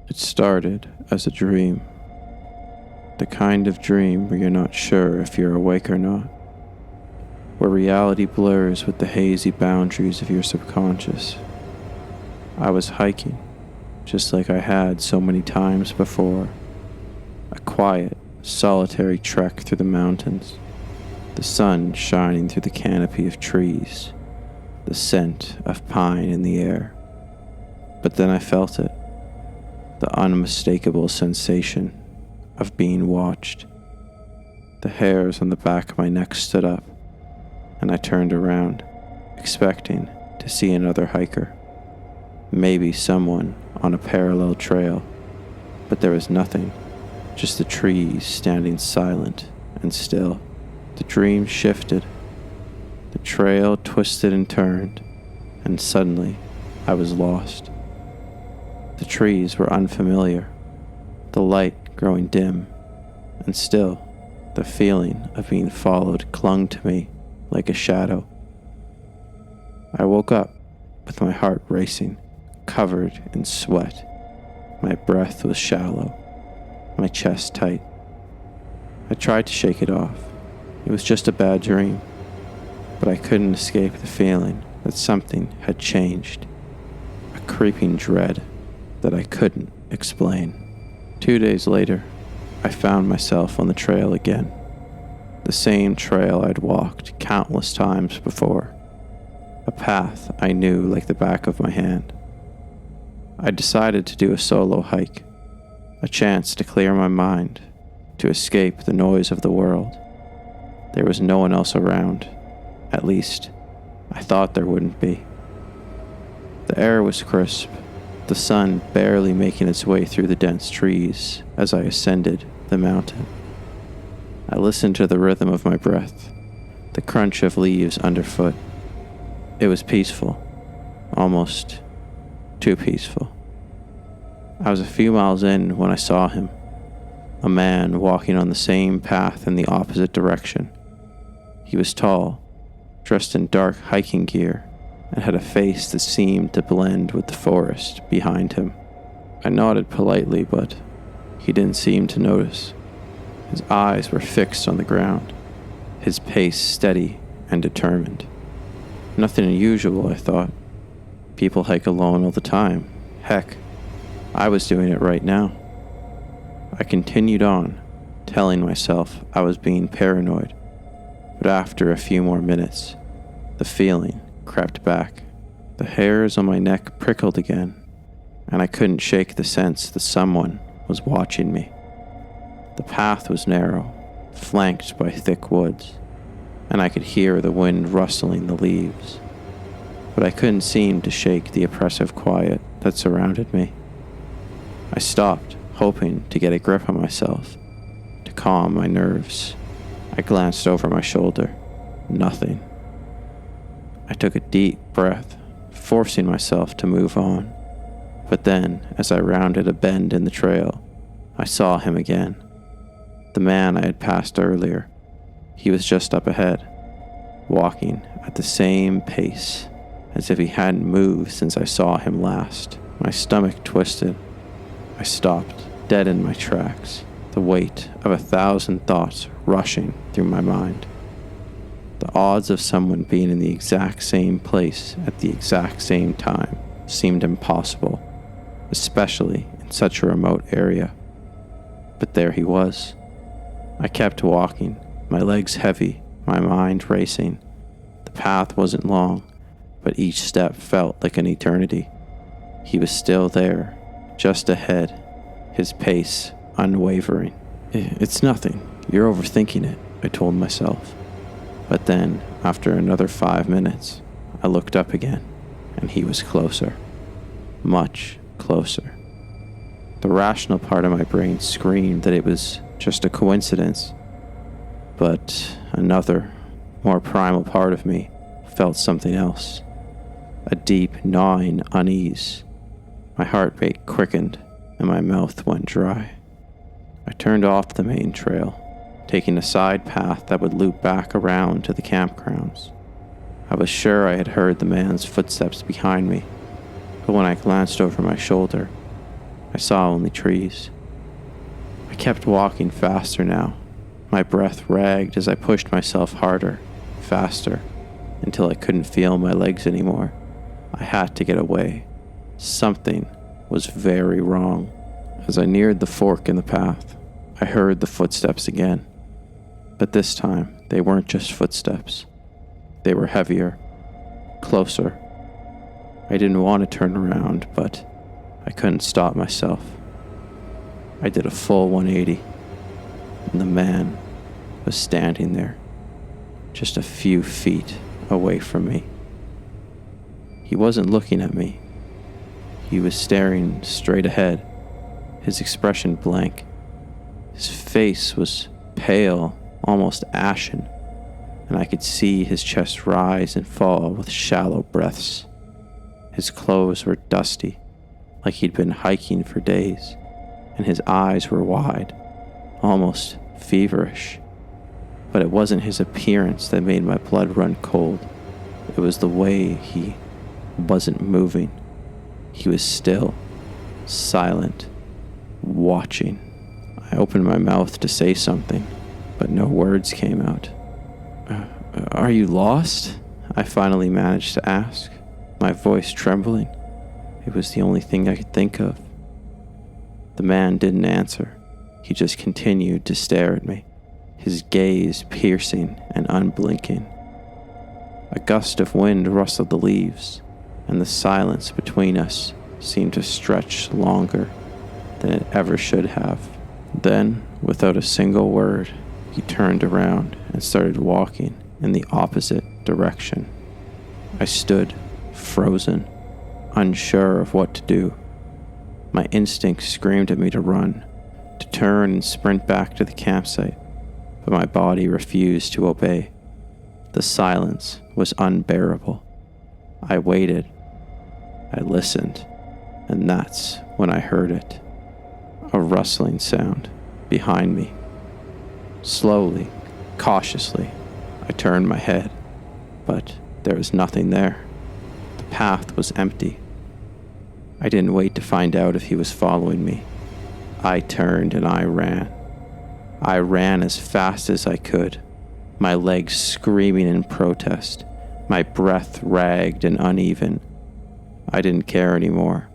It started as a dream. The kind of dream where you're not sure if you're awake or not. Where reality blurs with the hazy boundaries of your subconscious. I was hiking, just like I had so many times before. A quiet, solitary trek through the mountains. The sun shining through the canopy of trees. The scent of pine in the air. But then I felt it. The unmistakable sensation of being watched. The hairs on the back of my neck stood up, and I turned around, expecting to see another hiker. Maybe someone on a parallel trail, but there was nothing, just the trees standing silent and still. The dream shifted. The trail twisted and turned, and suddenly I was lost. The trees were unfamiliar, the light growing dim, and still the feeling of being followed clung to me like a shadow. I woke up with my heart racing, covered in sweat. My breath was shallow, my chest tight. I tried to shake it off. It was just a bad dream, but I couldn't escape the feeling that something had changed, a creeping dread that I couldn't explain. 2 days later, I found myself on the trail again. The same trail I'd walked countless times before. A path I knew like the back of my hand. I decided to do a solo hike, a chance to clear my mind, to escape the noise of the world. There was no one else around. At least, I thought there wouldn't be. The air was crisp, the sun barely making its way through the dense trees as I ascended the mountain. I listened to the rhythm of my breath, the crunch of leaves underfoot. It was peaceful, almost too peaceful. I was a few miles in when I saw him, a man walking on the same path in the opposite direction. He was tall, dressed in dark hiking gear, and had a face that seemed to blend with the forest behind him. I nodded politely, but he didn't seem to notice. His eyes were fixed on the ground, his pace steady and determined. Nothing unusual, I thought. People hike alone all the time. Heck, I was doing it right now. I continued on, telling myself I was being paranoid, but after a few more minutes, the feeling crept back. The hairs on my neck prickled again, and I couldn't shake the sense that someone was watching me. The path was narrow, flanked by thick woods, and I could hear the wind rustling the leaves, but I couldn't seem to shake the oppressive quiet that surrounded me. I stopped, hoping to get a grip on myself, to calm my nerves. I glanced over my shoulder. Nothing. I took a deep breath, forcing myself to move on. But then, as I rounded a bend in the trail, I saw him again. The man I had passed earlier. He was just up ahead, walking at the same pace, as if he hadn't moved since I saw him last. My stomach twisted. I stopped, dead in my tracks, the weight of 1,000 thoughts rushing through my mind. The odds of someone being in the exact same place at the exact same time seemed impossible, especially in such a remote area. But there he was. I kept walking, my legs heavy, my mind racing. The path wasn't long, but each step felt like an eternity. He was still there, just ahead, his pace unwavering. It's nothing. You're overthinking it, I told myself. But then, after another 5 minutes, I looked up again, and he was closer. Much closer. The rational part of my brain screamed that it was just a coincidence, but another, more primal part of me felt something else. A deep, gnawing unease. My heart rate quickened, and my mouth went dry. I turned off the main trail, taking a side path that would loop back around to the campgrounds. I was sure I had heard the man's footsteps behind me, but when I glanced over my shoulder, I saw only trees. I kept walking faster now. My breath ragged as I pushed myself harder, faster, until I couldn't feel my legs anymore. I had to get away. Something was very wrong. As I neared the fork in the path, I heard the footsteps again. But this time, they weren't just footsteps. They were heavier, closer. I didn't want to turn around, but I couldn't stop myself. I did a full 180, and the man was standing there, just a few feet away from me. He wasn't looking at me. He was staring straight ahead, his expression blank. His face was pale, almost ashen, and I could see his chest rise and fall with shallow breaths. His clothes were dusty, like he'd been hiking for days, and his eyes were wide, almost feverish. But it wasn't his appearance that made my blood run cold. It was the way he wasn't moving. He was still, silent, watching. I opened my mouth to say something, but no words came out. Are you lost? I finally managed to ask, my voice trembling. It was the only thing I could think of. The man didn't answer. He just continued to stare at me, his gaze piercing and unblinking. A gust of wind rustled the leaves, and the silence between us seemed to stretch longer than it ever should have. Then, without a single word, he turned around and started walking in the opposite direction. I stood, frozen, unsure of what to do. My instincts screamed at me to run, to turn and sprint back to the campsite, but my body refused to obey. The silence was unbearable. I waited. I listened, and that's when I heard it. A rustling sound behind me. Slowly, cautiously, I turned my head, but there was nothing there. The path was empty. I didn't wait to find out if he was following me. I turned and I ran. I ran as fast as I could, my legs screaming in protest, my breath ragged and uneven. I didn't care anymore.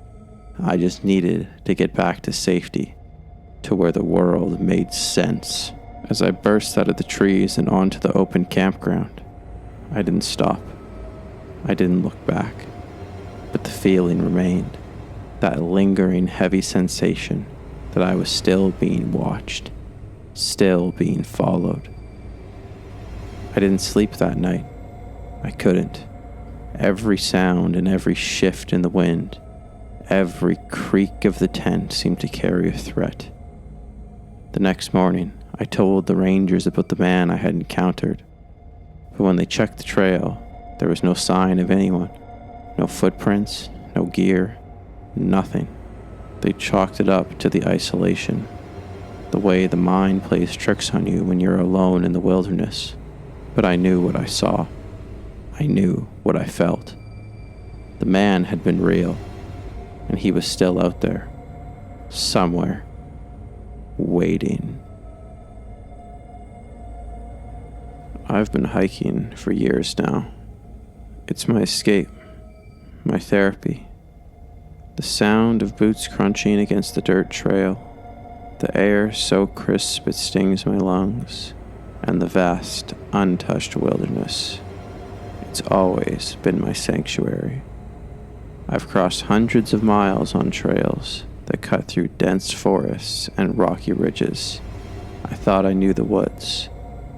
I just needed to get back to safety, to where the world made sense. As I burst out of the trees and onto the open campground, I didn't stop. I didn't look back, but the feeling remained, that lingering heavy sensation that I was still being watched, still being followed. I didn't sleep that night. I couldn't. Every sound and every shift in the wind, every creak of the tent seemed to carry a threat. The next morning, I told the rangers about the man I had encountered, but when they checked the trail, there was no sign of anyone. No footprints, no gear, nothing. They chalked it up to the isolation, the way the mind plays tricks on you when you're alone in the wilderness. But I knew what I saw. I knew what I felt. The man had been real, and he was still out there, somewhere, waiting. I've been hiking for years now. It's my escape, my therapy. The sound of boots crunching against the dirt trail, the air so crisp it stings my lungs, and the vast, untouched wilderness. It's always been my sanctuary. I've crossed hundreds of miles on trails that cut through dense forests and rocky ridges. I thought I knew the woods.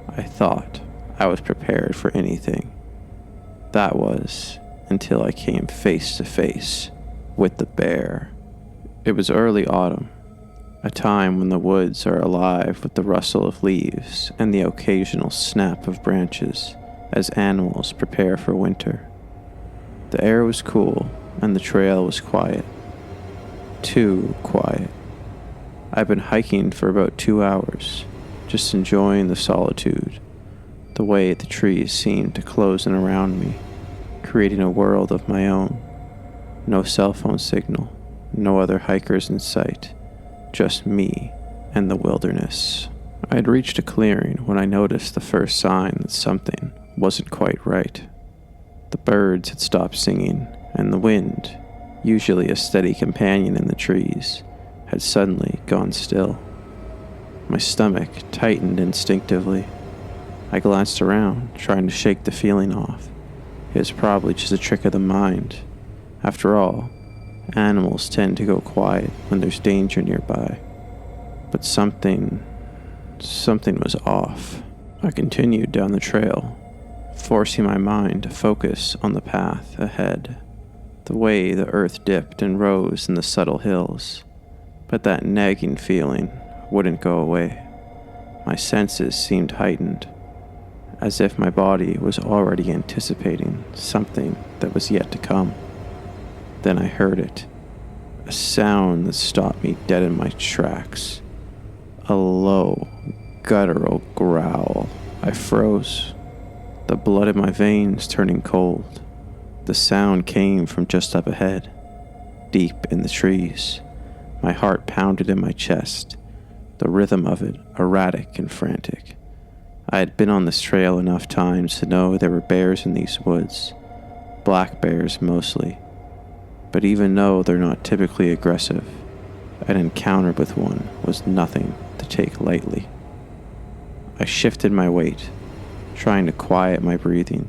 I thought I was prepared for anything. That was until I came face to face with the bear. It was early autumn, a time when the woods are alive with the rustle of leaves and the occasional snap of branches as animals prepare for winter. The air was cool and the trail was quiet. Too quiet. I've been hiking for about 2 hours, just enjoying the solitude, the way the trees seemed to close in around me, creating a world of my own. No cell phone signal, No other hikers in sight, just me and the wilderness. I had reached a clearing when I noticed the first sign that something wasn't quite right. The birds had stopped singing, and the wind, usually a steady companion in the trees, had suddenly gone still. My stomach tightened instinctively. I glanced around, trying to shake the feeling off. It was probably just a trick of the mind. After all, animals tend to go quiet when there's danger nearby. But something was off. I continued down the trail, forcing my mind to focus on the path ahead, the way the earth dipped and rose in the subtle hills. But that nagging feeling wouldn't go away. My senses seemed heightened, as if my body was already anticipating something that was yet to come. Then I heard it, a sound that stopped me dead in my tracks. A low, guttural growl. I froze, the blood in my veins turning cold. The sound came from just up ahead, deep in the trees. My heart pounded in my chest, the rhythm of it erratic and frantic. I had been on this trail enough times to know there were bears in these woods, black bears mostly. But even though they're not typically aggressive, an encounter with one was nothing to take lightly. I shifted my weight, trying to quiet my breathing,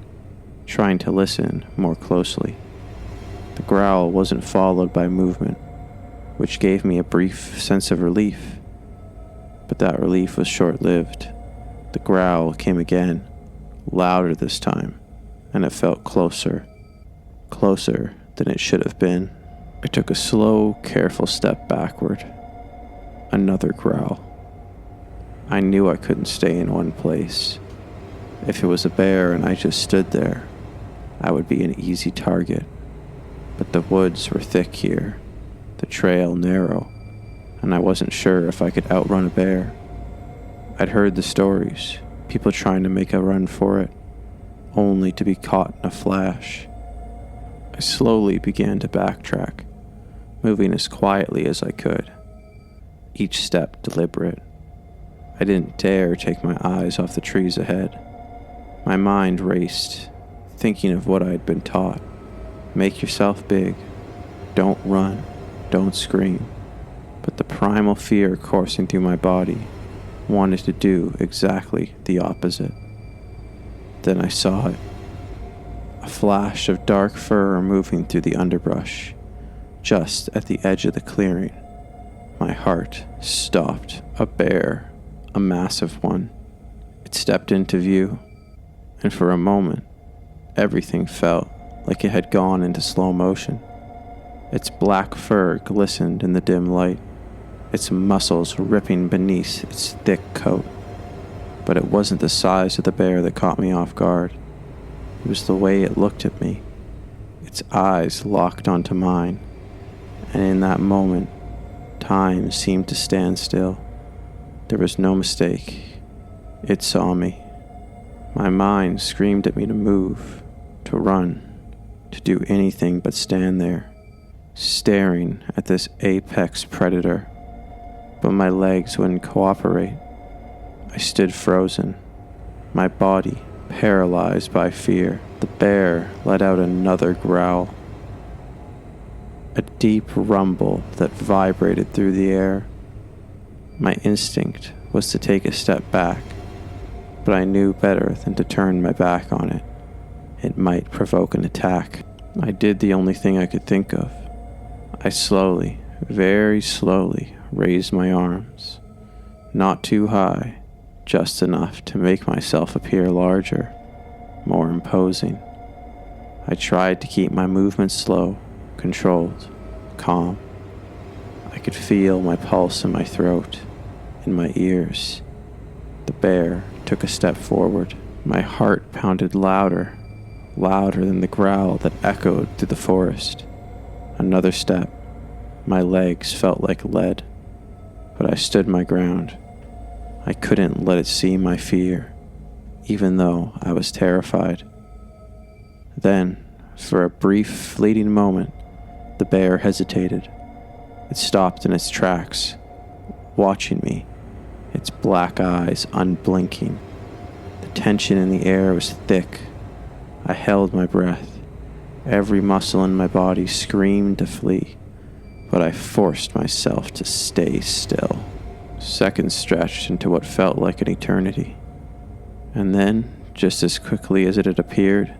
trying to listen more closely. The growl wasn't followed by movement, which gave me a brief sense of relief. But that relief was short-lived. The growl came again, louder this time, and it felt closer than it should have been. I took a slow, careful step backward. Another growl. I knew I couldn't stay in one place. If it was a bear and I just stood there, I would be an easy target. But the woods were thick here, the trail narrow, and I wasn't sure if I could outrun a bear. I'd heard the stories, people trying to make a run for it, only to be caught in a flash. I slowly began to backtrack, moving as quietly as I could, each step deliberate. I didn't dare take my eyes off the trees ahead. My mind raced, thinking of what I had been taught. Make yourself big. Don't run. Don't scream. But the primal fear coursing through my body wanted to do exactly the opposite. Then I saw it. A flash of dark fur moving through the underbrush, just at the edge of the clearing. My heart stopped. A bear, a massive one. It stepped into view, and for a moment, everything felt like it had gone into slow motion. Its black fur glistened in the dim light, its muscles ripping beneath its thick coat. But it wasn't the size of the bear that caught me off guard. It was the way it looked at me. Its eyes locked onto mine, and in that moment, time seemed to stand still. There was no mistake. It saw me. My mind screamed at me to move, to run, to do anything but stand there, staring at this apex predator. But my legs wouldn't cooperate. I stood frozen, my body paralyzed by fear. The bear let out another growl, a deep rumble that vibrated through the air. My instinct was to take a step back, but I knew better than to turn my back on it. It might provoke an attack. I did the only thing I could think of. I slowly, very slowly, raised my arms, not too high, just enough to make myself appear larger, more imposing. I tried to keep my movements slow, controlled, calm. I could feel my pulse in my throat, in my ears. The bear took a step forward. My heart pounded louder, louder than the growl that echoed through the forest. Another step. My legs felt like lead, but I stood my ground. I couldn't let it see my fear, even though I was terrified. Then, for a brief, fleeting moment, the bear hesitated, It stopped in its tracks, watching me, its black eyes unblinking. The tension in the air was thick. I held my breath. Every muscle in my body screamed to flee, but I forced myself to stay still. Seconds stretched into what felt like an eternity. And then, just as quickly as it had appeared,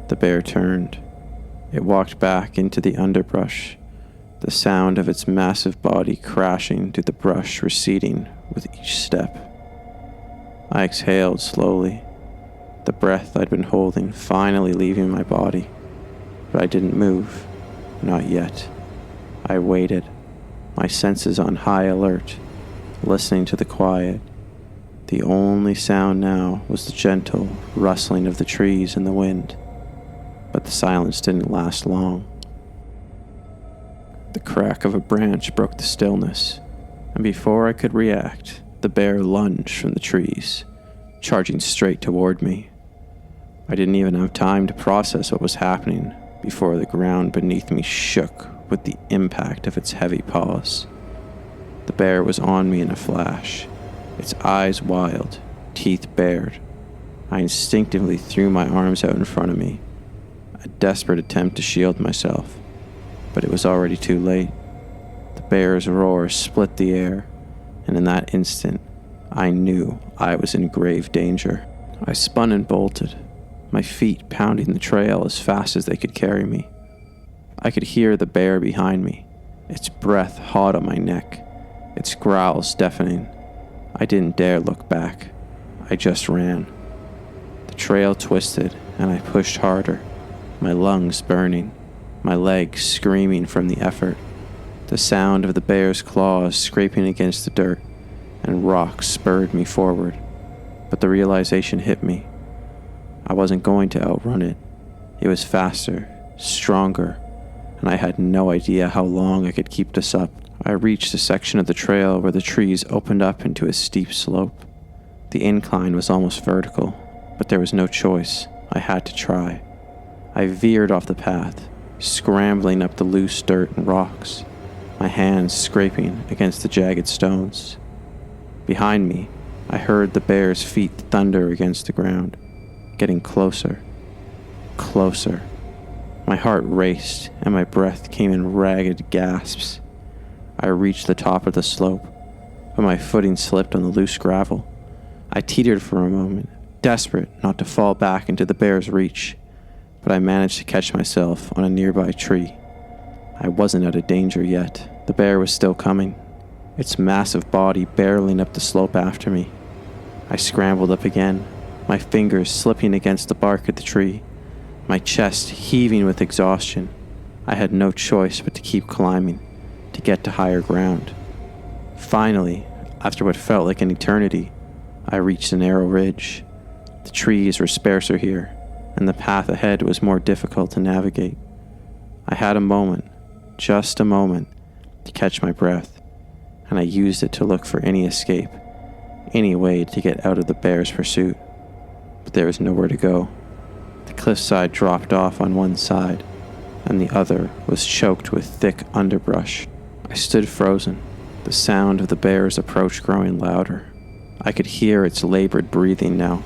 the bear turned. It walked back into the underbrush, the sound of its massive body crashing through the brush receding with each step. I exhaled slowly, the breath I'd been holding finally leaving my body, but I didn't move, not yet. I waited, my senses on high alert, listening to the quiet. The only sound now was the gentle rustling of the trees in the wind, but the silence didn't last long. The crack of a branch broke the stillness, and before I could react, the bear lunged from the trees, charging straight toward me. I didn't even have time to process what was happening before the ground beneath me shook with the impact of its heavy paws. The bear was on me in a flash, its eyes wild, teeth bared. I instinctively threw my arms out in front of me, a desperate attempt to shield myself, but it was already too late. The bear's roar split the air, and in that instant, I knew I was in grave danger. I spun and bolted, my feet pounding the trail as fast as they could carry me. I could hear the bear behind me, its breath hot on my neck, its growls deafening. I didn't dare look back. I just ran. The trail twisted, and I pushed harder, my lungs burning, my legs screaming from the effort. The sound of the bear's claws scraping against the dirt and rocks spurred me forward, but the realization hit me. I wasn't going to outrun it. It was faster, stronger, and I had no idea how long I could keep this up. I reached a section of the trail where the trees opened up into a steep slope. The incline was almost vertical, but there was no choice. I had to try. I veered off the path, scrambling up the loose dirt and rocks, my hands scraping against the jagged stones. Behind me, I heard the bear's feet thunder against the ground, getting closer, closer. My heart raced and my breath came in ragged gasps. I reached the top of the slope, but my footing slipped on the loose gravel. I teetered for a moment, desperate not to fall back into the bear's reach, but I managed to catch myself on a nearby tree. I wasn't out of danger yet. The bear was still coming, its massive body barreling up the slope after me. I scrambled up again, my fingers slipping against the bark of the tree, my chest heaving with exhaustion. I had no choice but to keep climbing, to get to higher ground. Finally, after what felt like an eternity, I reached a narrow ridge. The trees were sparser here, and the path ahead was more difficult to navigate. I had a moment, just a moment, to catch my breath, and I used it to look for any escape, any way to get out of the bear's pursuit. But there was nowhere to go. The cliffside dropped off on one side, and the other was choked with thick underbrush. I stood frozen, the sound of the bear's approach growing louder. I could hear its labored breathing now,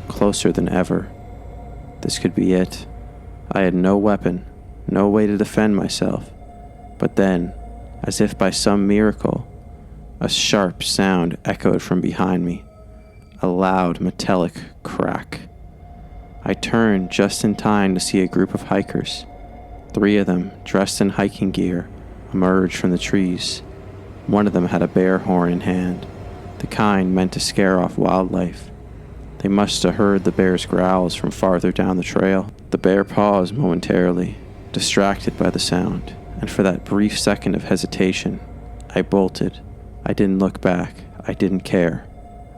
closer than ever. This could be it. I had no weapon, no way to defend myself. But then, as if by some miracle, a sharp sound echoed from behind me, a loud metallic crack. I turned just in time to see a group of hikers. 3 of them, dressed in hiking gear, emerged from the trees. One of them had a bear horn in hand, the kind meant to scare off wildlife. They must have heard the bear's growls from farther down the trail. The bear paused momentarily, distracted by the sound, and for that brief second of hesitation, I bolted. I didn't look back. I didn't care.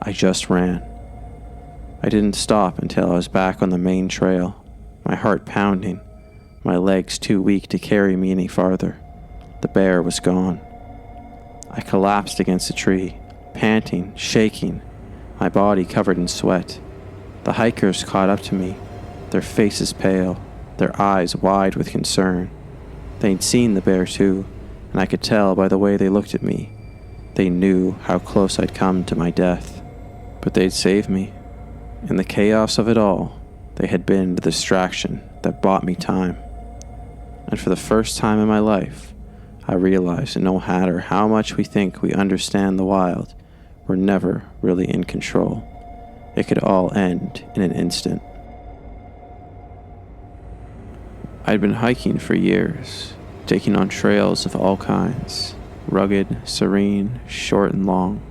I just ran. I didn't stop until I was back on the main trail, my heart pounding, my legs too weak to carry me any farther. The bear was gone. I collapsed against a tree, panting, shaking, my body covered in sweat. The hikers caught up to me, their faces pale, their eyes wide with concern. They'd seen the bear too, and I could tell by the way they looked at me. They knew how close I'd come to my death, but they'd save me. In the chaos of it all, they had been the distraction that bought me time. And for the first time in my life, I realized that no matter how much we think we understand the wild, we're never really in control. It could all end in an instant. I'd been hiking for years, taking on trails of all kinds, rugged, serene, short and long,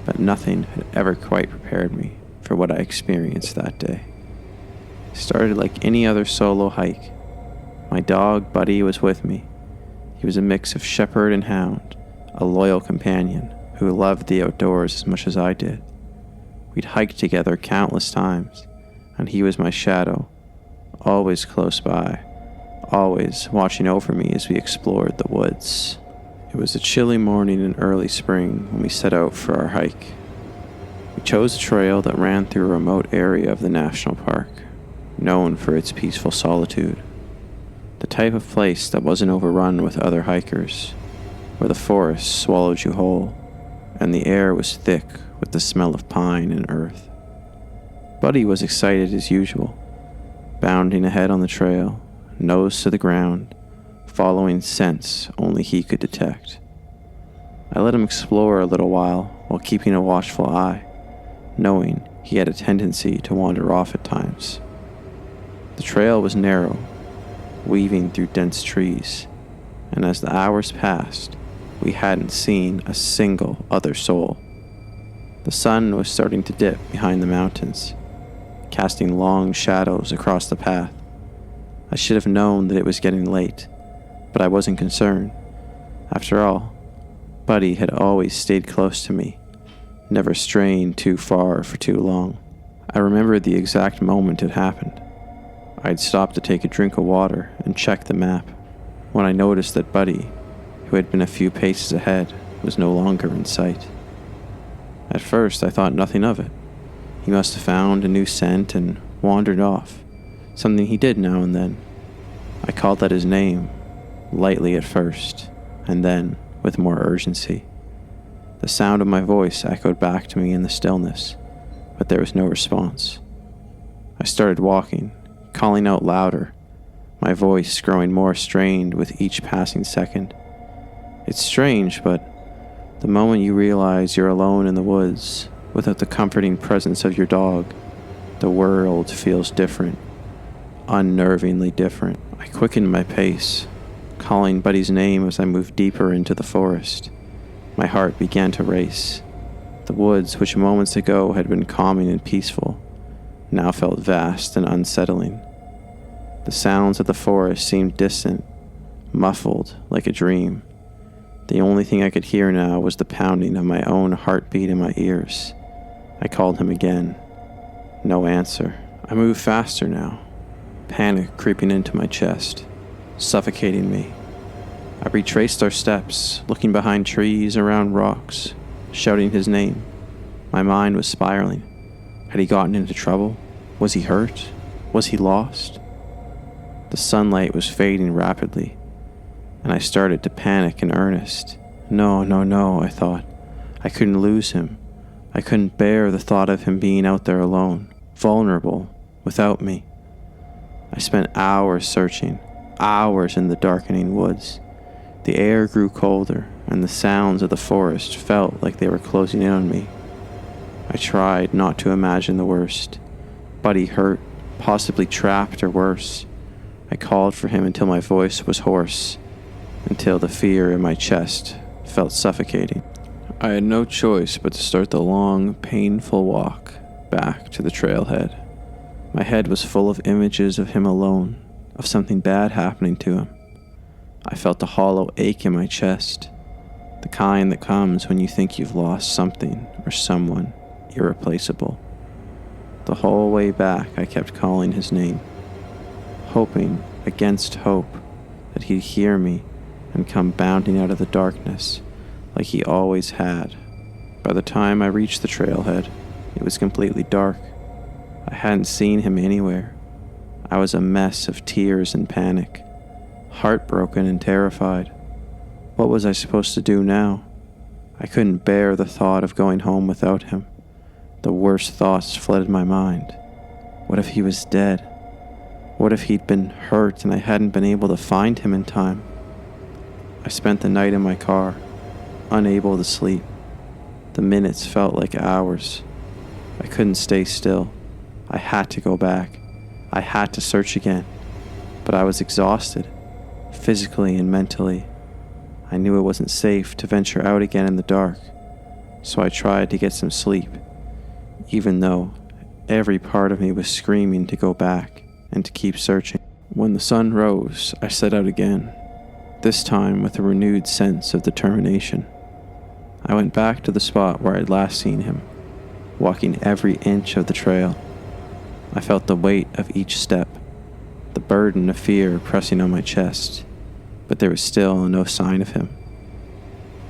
but nothing had ever quite prepared me for what I experienced that day. It started like any other solo hike. My dog, Buddy, was with me. He was a mix of shepherd and hound, a loyal companion who loved the outdoors as much as I did. We'd hiked together countless times, and he was my shadow, always close by, always watching over me as we explored the woods. It was a chilly morning in early spring when we set out for our hike. We chose a trail that ran through a remote area of the national park, known for its peaceful solitude. The type of place that wasn't overrun with other hikers, where the forest swallowed you whole, and the air was thick with the smell of pine and earth. Buddy was excited as usual, bounding ahead on the trail, nose to the ground, following scents only he could detect. I let him explore a little while keeping a watchful eye, knowing he had a tendency to wander off at times. The trail was narrow, weaving through dense trees, and as the hours passed, we hadn't seen a single other soul. The sun was starting to dip behind the mountains, casting long shadows across the path. I should have known that it was getting late, but I wasn't concerned. After all, Buddy had always stayed close to me, never straying too far for too long. I remembered the exact moment it happened. I'd stopped to take a drink of water and check the map when I noticed that Buddy, who had been a few paces ahead, was no longer in sight. At first, I thought nothing of it. He must have found a new scent and wandered off, something he did now and then. I called out his name, lightly at first, and then with more urgency. The sound of my voice echoed back to me in the stillness, but there was no response. I started walking, calling out louder, my voice growing more strained with each passing second. It's strange, but the moment you realize you're alone in the woods, without the comforting presence of your dog, the world feels different, unnervingly different. I quickened my pace, calling Buddy's name as I moved deeper into the forest. My heart began to race. The woods, which moments ago had been calming and peaceful, now felt vast and unsettling. The sounds of the forest seemed distant, muffled like a dream. The only thing I could hear now was the pounding of my own heartbeat in my ears. I called him again. No answer. I moved faster now, panic creeping into my chest, suffocating me. I retraced our steps, looking behind trees, around rocks, shouting his name. My mind was spiraling. Had he gotten into trouble? Was he hurt? Was he lost? The sunlight was fading rapidly, and I started to panic in earnest. No, I thought. I couldn't lose him. I couldn't bear the thought of him being out there alone, vulnerable, without me. I spent hours searching, hours in the darkening woods. The air grew colder, and the sounds of the forest felt like they were closing in on me. I tried not to imagine the worst. Buddy hurt, possibly trapped or worse. I called for him until my voice was hoarse, until the fear in my chest felt suffocating. I had no choice but to start the long, painful walk back to the trailhead. My head was full of images of him alone, of something bad happening to him. I felt a hollow ache in my chest, the kind that comes when you think you've lost something or someone irreplaceable. The whole way back, I kept calling his name, hoping against hope that he'd hear me and come bounding out of the darkness like he always had. By the time I reached the trailhead, it was completely dark. I hadn't seen him anywhere. I was a mess of tears and panic, heartbroken and terrified. What was I supposed to do now? I couldn't bear the thought of going home without him. The worst thoughts flooded my mind. What if he was dead? What if he'd been hurt and I hadn't been able to find him in time? I spent the night in my car, unable to sleep. The minutes felt like hours. I couldn't stay still. I had to go back. I had to search again. But I was exhausted, physically and mentally. I knew it wasn't safe to venture out again in the dark, so I tried to get some sleep, even though every part of me was screaming to go back and to keep searching. When the sun rose, I set out again, this time with a renewed sense of determination. I went back to the spot where I'd last seen him, walking every inch of the trail. I felt the weight of each step, the burden of fear pressing on my chest, but there was still no sign of him.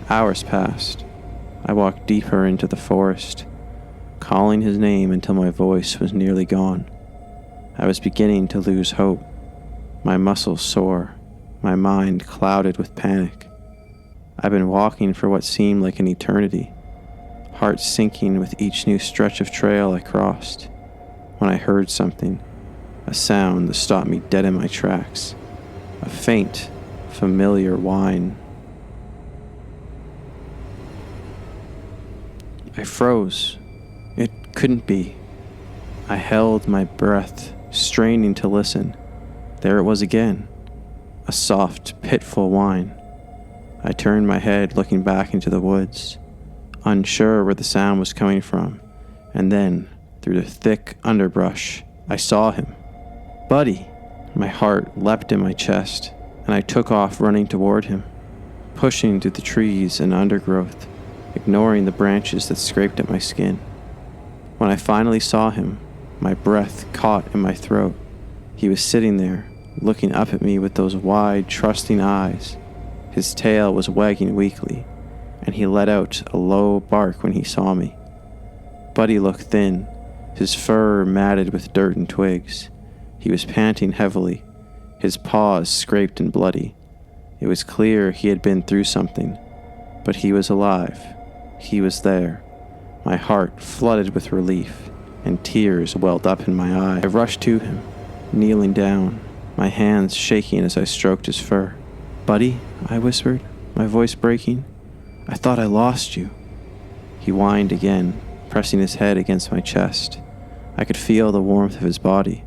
Hours passed. I walked deeper into the forest, calling his name until my voice was nearly gone. I was beginning to lose hope, my muscles sore, my mind clouded with panic. I'd been walking for what seemed like an eternity, heart sinking with each new stretch of trail I crossed, when I heard something, a sound that stopped me dead in my tracks, a faint, familiar whine. I froze. It couldn't be. I held my breath, straining to listen. There it was again, a soft, pitful whine. I turned my head, looking back into the woods, unsure where the sound was coming from, and then, through the thick underbrush, I saw him. Buddy! My heart leapt in my chest, and I took off running toward him, pushing through the trees and undergrowth, ignoring the branches that scraped at my skin. When I finally saw him, my breath caught in my throat. He was sitting there, looking up at me with those wide, trusting eyes. His tail was wagging weakly, and he let out a low bark when he saw me. Buddy looked thin, his fur matted with dirt and twigs. He was panting heavily, his paws scraped and bloody. It was clear he had been through something, but he was alive. He was there. My heart flooded with relief, and tears welled up in my eyes. I rushed to him, kneeling down, my hands shaking as I stroked his fur. "Buddy," I whispered, my voice breaking. "I thought I lost you." He whined again, pressing his head against my chest. I could feel the warmth of his body,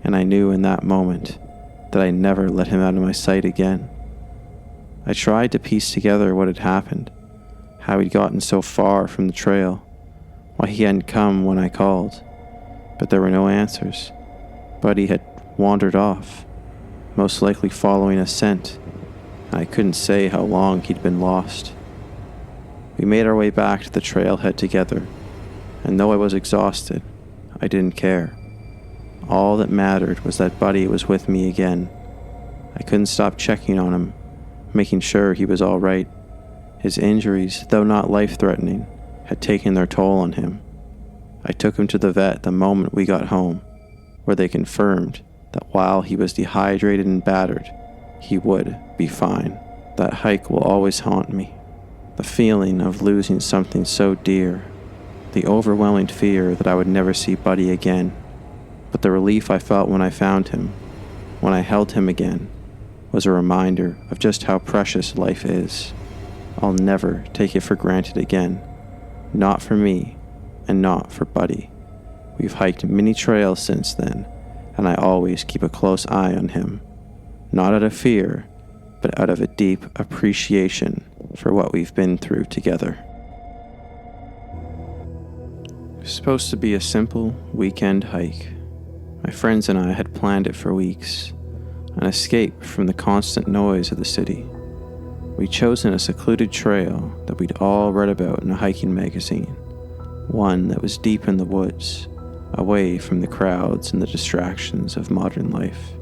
and I knew in that moment that I'd never let him out of my sight again. I tried to piece together what had happened, how he'd gotten so far from the trail, why he hadn't come when I called, but there were no answers. Buddy had wandered off, most likely following a scent, and I couldn't say how long he'd been lost. We made our way back to the trailhead together, and though I was exhausted, I didn't care. All that mattered was that Buddy was with me again. I couldn't stop checking on him, making sure he was all right. His injuries, though not life-threatening, had taken their toll on him. I took him to the vet the moment we got home, where they confirmed that while he was dehydrated and battered, he would be fine. That hike will always haunt me. The feeling of losing something so dear, the overwhelming fear that I would never see Buddy again, but the relief I felt when I found him, when I held him again, was a reminder of just how precious life is. I'll never take it for granted again. Not for me, and not for Buddy. We've hiked many trails since then, and I always keep a close eye on him. Not out of fear, but out of a deep appreciation for what we've been through together. It was supposed to be a simple weekend hike. My friends and I had planned it for weeks, an escape from the constant noise of the city. We'd chosen a secluded trail that we'd all read about in a hiking magazine, one that was deep in the woods, away from the crowds and the distractions of modern life,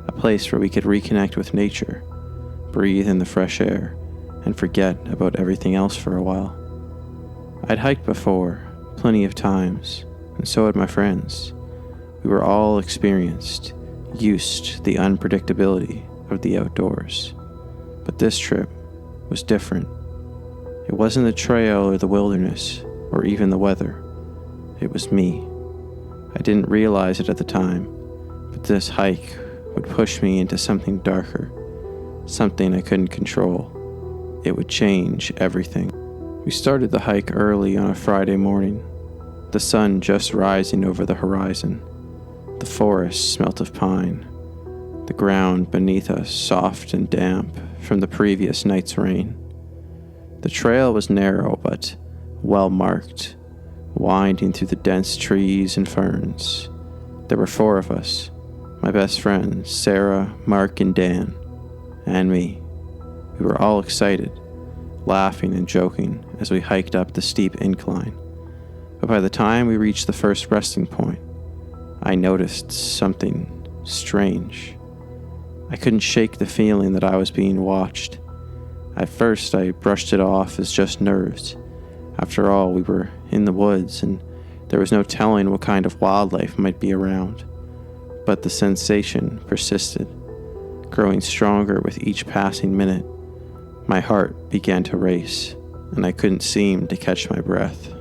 a place where we could reconnect with nature, breathe in the fresh air, and forget about everything else for a while. I'd hiked before, plenty of times, and so had my friends. We were all experienced, used to the unpredictability of the outdoors. But this trip was different. It wasn't the trail or the wilderness, or even the weather. It was me. I didn't realize it at the time, but this hike would push me into something darker, something I couldn't control. It would change everything. We started the hike early on a Friday morning, the sun just rising over the horizon. The forest smelt of pine, the ground beneath us soft and damp from the previous night's rain. The trail was narrow but well marked, winding through the dense trees and ferns. There were 4 of us, my best friends, Sarah, Mark, and Dan, and me. We were all excited, laughing and joking as we hiked up the steep incline. But by the time we reached the first resting point, I noticed something strange. I couldn't shake the feeling that I was being watched. At first, I brushed it off as just nerves. After all, we were in the woods, and there was no telling what kind of wildlife might be around. But the sensation persisted, growing stronger with each passing minute. My heart began to race, and I couldn't seem to catch my breath.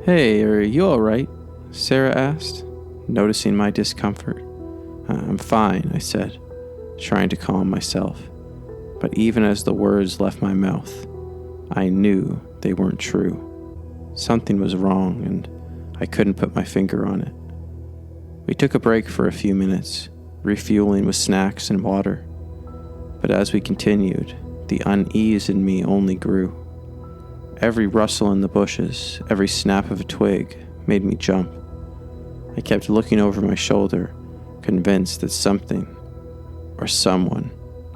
"Hey, are you all right?" Sarah asked, noticing my discomfort. "I'm fine," I said, trying to calm myself. But even as the words left my mouth, I knew they weren't true. Something was wrong, and I couldn't put my finger on it. We took a break for a few minutes, refueling with snacks and water. But as we continued, the unease in me only grew. Every rustle in the bushes, every snap of a twig made me jump. I kept looking over my shoulder, convinced that something or someone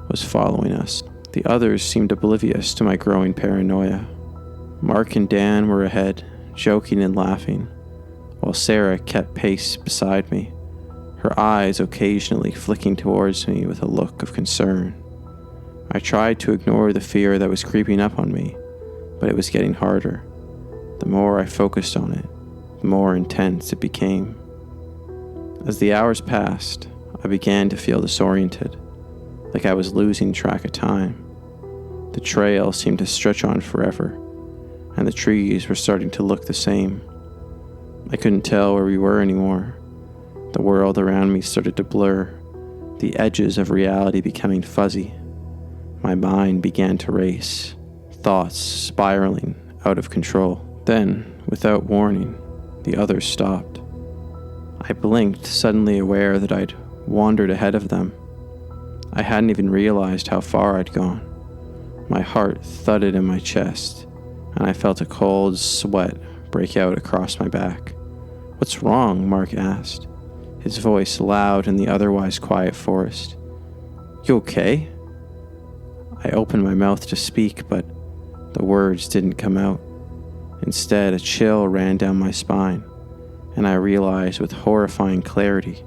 was following us. The others seemed oblivious to my growing paranoia. Mark and Dan were ahead, joking and laughing, while Sarah kept pace beside me, her eyes occasionally flicking towards me with a look of concern. I tried to ignore the fear that was creeping up on me, but it was getting harder. The more I focused on it, the more intense it became. As the hours passed, I began to feel disoriented, like I was losing track of time. The trail seemed to stretch on forever, and the trees were starting to look the same. I couldn't tell where we were anymore. The world around me started to blur, the edges of reality becoming fuzzy. My mind began to race, thoughts spiraling out of control. Then, without warning, the others stopped. I blinked, suddenly aware that I'd wandered ahead of them. I hadn't even realized how far I'd gone. My heart thudded in my chest, and I felt a cold sweat break out across my back. "What's wrong?" Mark asked, his voice loud in the otherwise quiet forest. "You okay?" I opened my mouth to speak, but the words didn't come out. Instead, a chill ran down my spine, and I realized with horrifying clarity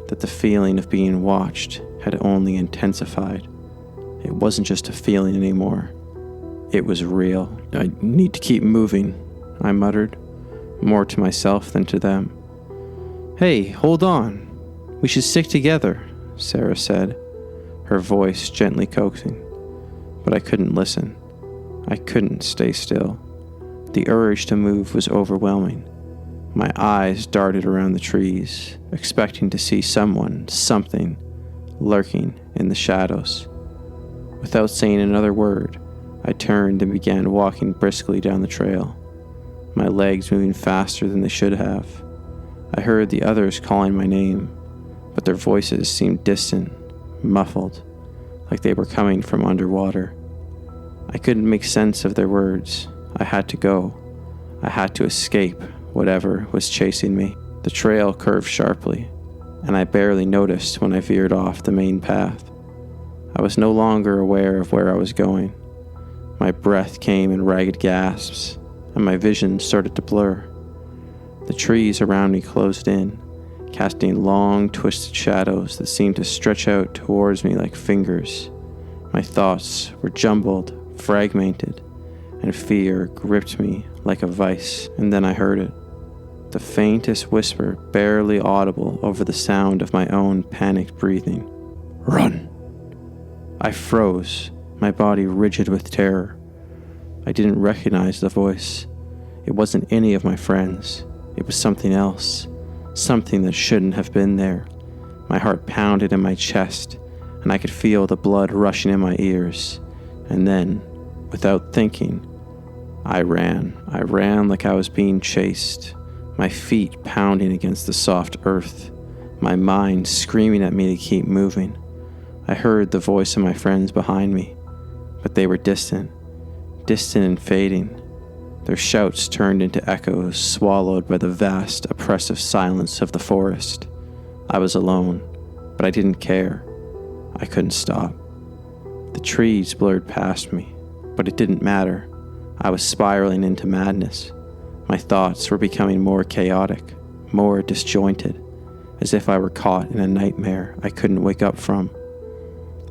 that the feeling of being watched had only intensified. It wasn't just a feeling anymore. It was real. "I need to keep moving," I muttered, more to myself than to them. "Hey, hold on. We should stick together," Sarah said, her voice gently coaxing. But I couldn't listen. I couldn't stay still. The urge to move was overwhelming. My eyes darted around the trees, expecting to see someone, something, lurking in the shadows. Without saying another word, I turned and began walking briskly down the trail, my legs moving faster than they should have. I heard the others calling my name, but their voices seemed distant, muffled, like they were coming from underwater. I couldn't make sense of their words. I had to go. I had to escape whatever was chasing me. The trail curved sharply, and I barely noticed when I veered off the main path. I was no longer aware of where I was going. My breath came in ragged gasps, and my vision started to blur. The trees around me closed in, casting long, twisted shadows that seemed to stretch out towards me like fingers. My thoughts were jumbled, fragmented, and fear gripped me like a vice. And then I heard it. The faintest whisper, barely audible over the sound of my own panicked breathing. "Run!" I froze, my body rigid with terror. I didn't recognize the voice. It wasn't any of my friends. It was something else, something that shouldn't have been there. My heart pounded in my chest, and I could feel the blood rushing in my ears. And then, without thinking, I ran. I ran like I was being chased, my feet pounding against the soft earth, my mind screaming at me to keep moving. I heard the voice of my friends behind me, but they were distant and fading. Their shouts turned into echoes, swallowed by the vast, oppressive silence of the forest. I was alone, but I didn't care. I couldn't stop. The trees blurred past me, but it didn't matter. I was spiraling into madness. My thoughts were becoming more chaotic, more disjointed, as if I were caught in a nightmare I couldn't wake up from.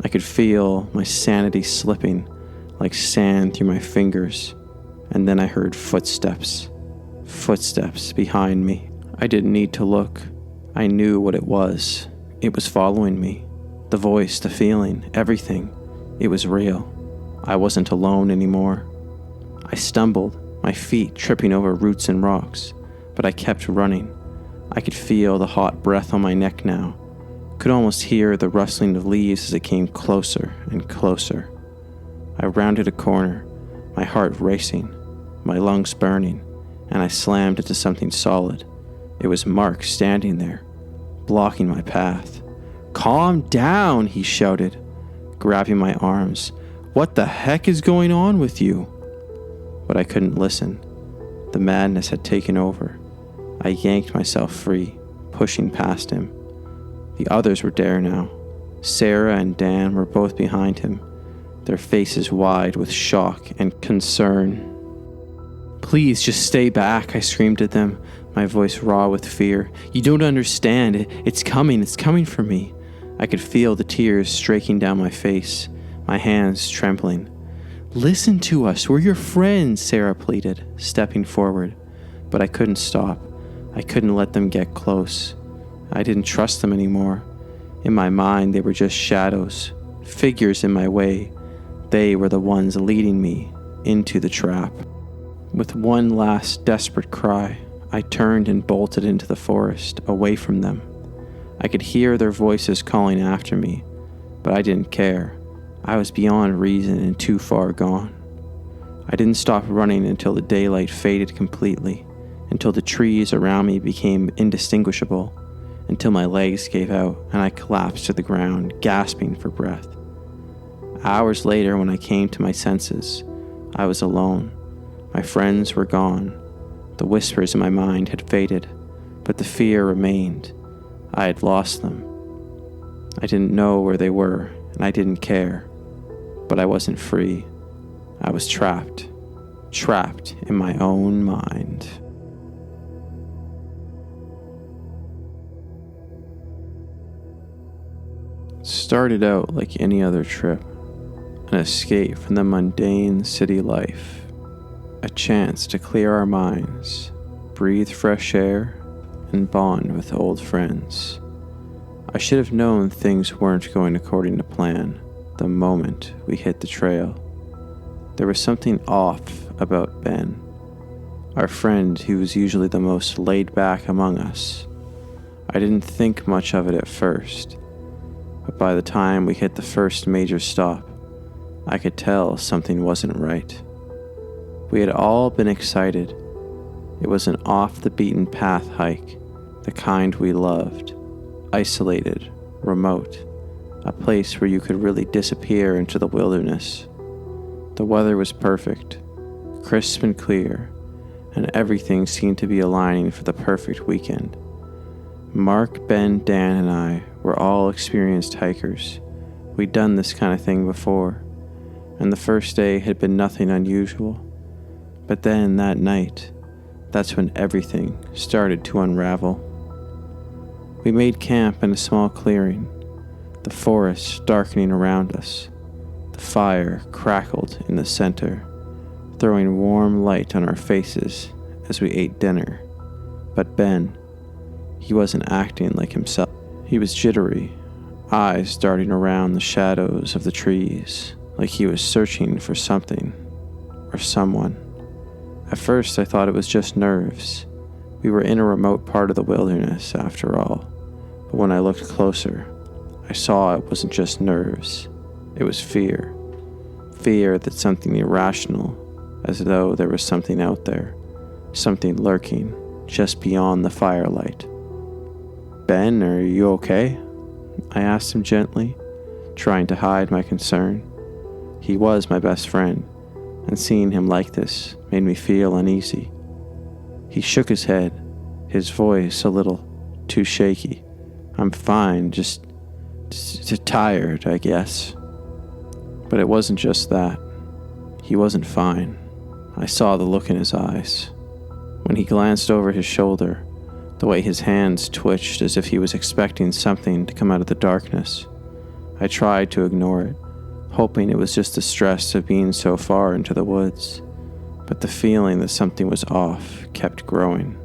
I could feel my sanity slipping like sand through my fingers, and then I heard footsteps behind me. I didn't need to look. I knew what it was. It was following me. The voice, the feeling, everything. It was real. I wasn't alone anymore. I stumbled, my feet tripping over roots and rocks, but I kept running. I could feel the hot breath on my neck now. Could almost hear the rustling of leaves as it came closer and closer. I rounded a corner, my heart racing, my lungs burning, and I slammed into something solid. It was Mark standing there, blocking my path. "Calm down," he shouted, grabbing my arms. "What the heck is going on with you?" But I couldn't listen. The madness had taken over. I yanked myself free, pushing past him. The others were there now. Sarah and Dan were both behind him, their faces wide with shock and concern. "Please, just stay back," I screamed at them, my voice raw with fear. "You don't understand. It's coming for me." I could feel the tears streaking down my face, my hands trembling. "Listen to us. We're your friends," Sarah pleaded, stepping forward. But I couldn't stop. I couldn't let them get close. I didn't trust them anymore. In my mind, they were just shadows, figures in my way. They were the ones leading me into the trap. With one last desperate cry, I turned and bolted into the forest, away from them. I could hear their voices calling after me, but I didn't care. I was beyond reason and too far gone. I didn't stop running until the daylight faded completely, until the trees around me became indistinguishable, until my legs gave out and I collapsed to the ground, gasping for breath. Hours later, when I came to my senses, I was alone. My friends were gone. The whispers in my mind had faded, but the fear remained. I had lost them. I didn't know where they were, and I didn't care. But I wasn't free. I was trapped in my own mind. It started out like any other trip, an escape from the mundane city life, a chance to clear our minds, breathe fresh air, and bond with old friends. I should have known things weren't going according to plan the moment we hit the trail. There was something off about Ben, our friend who was usually the most laid back among us. I didn't think much of it at first, but by the time we hit the first major stop, I could tell something wasn't right. We had all been excited. It was an off-the-beaten-path hike, the kind we loved, isolated, remote, a place where you could really disappear into the wilderness. The weather was perfect, crisp and clear, and everything seemed to be aligning for the perfect weekend. Mark, Ben, Dan, and I were all experienced hikers. We'd done this kind of thing before, and the first day had been nothing unusual. But then that night, that's when everything started to unravel. We made camp in a small clearing, the forest darkening around us. The fire crackled in the center, throwing warm light on our faces as we ate dinner. But Ben, he wasn't acting like himself. He was jittery, eyes darting around the shadows of the trees, like he was searching for something or someone. At first, I thought it was just nerves. We were in a remote part of the wilderness, after all. But when I looked closer, I saw it wasn't just nerves. It was fear. Fear that something irrational, as though there was something out there, something lurking just beyond the firelight. "Ben, are you okay?" I asked him gently, trying to hide my concern. He was my best friend, and seeing him like this made me feel uneasy. He shook his head, his voice a little too shaky. "I'm fine, just tired, I guess." But it wasn't just that. He wasn't fine. I saw the look in his eyes. When he glanced over his shoulder, the way his hands twitched as if he was expecting something to come out of the darkness, I tried to ignore it, hoping it was just the stress of being so far into the woods. But the feeling that something was off kept growing.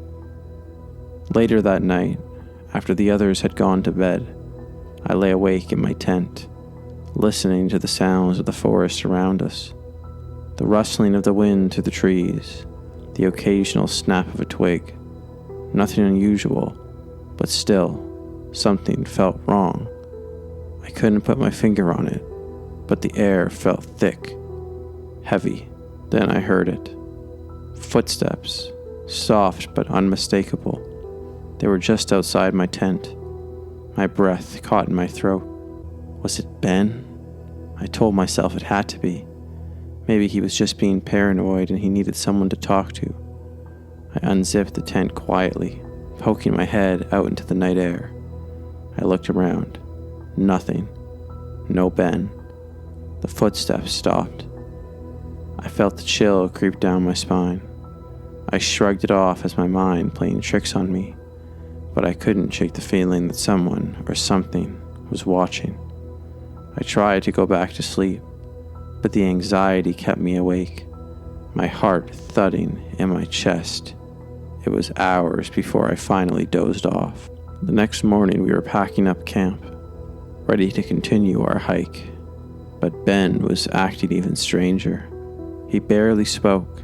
Later that night, after the others had gone to bed, I lay awake in my tent, listening to the sounds of the forest around us. The rustling of the wind through the trees, the occasional snap of a twig. Nothing unusual, but still, something felt wrong. I couldn't put my finger on it, but the air felt thick, heavy. Then I heard it. Footsteps, soft but unmistakable. They were just outside my tent. My breath caught in my throat. Was it Ben? I told myself it had to be. Maybe he was just being paranoid and he needed someone to talk to. I unzipped the tent quietly, poking my head out into the night air. I looked around. Nothing. No Ben. The footsteps stopped. I felt the chill creep down my spine. I shrugged it off as my mind playing tricks on me, but I couldn't shake the feeling that someone or something was watching. I tried to go back to sleep, but the anxiety kept me awake, my heart thudding in my chest. It was hours before I finally dozed off. The next morning we were packing up camp, ready to continue our hike, but Ben was acting even stranger. He barely spoke,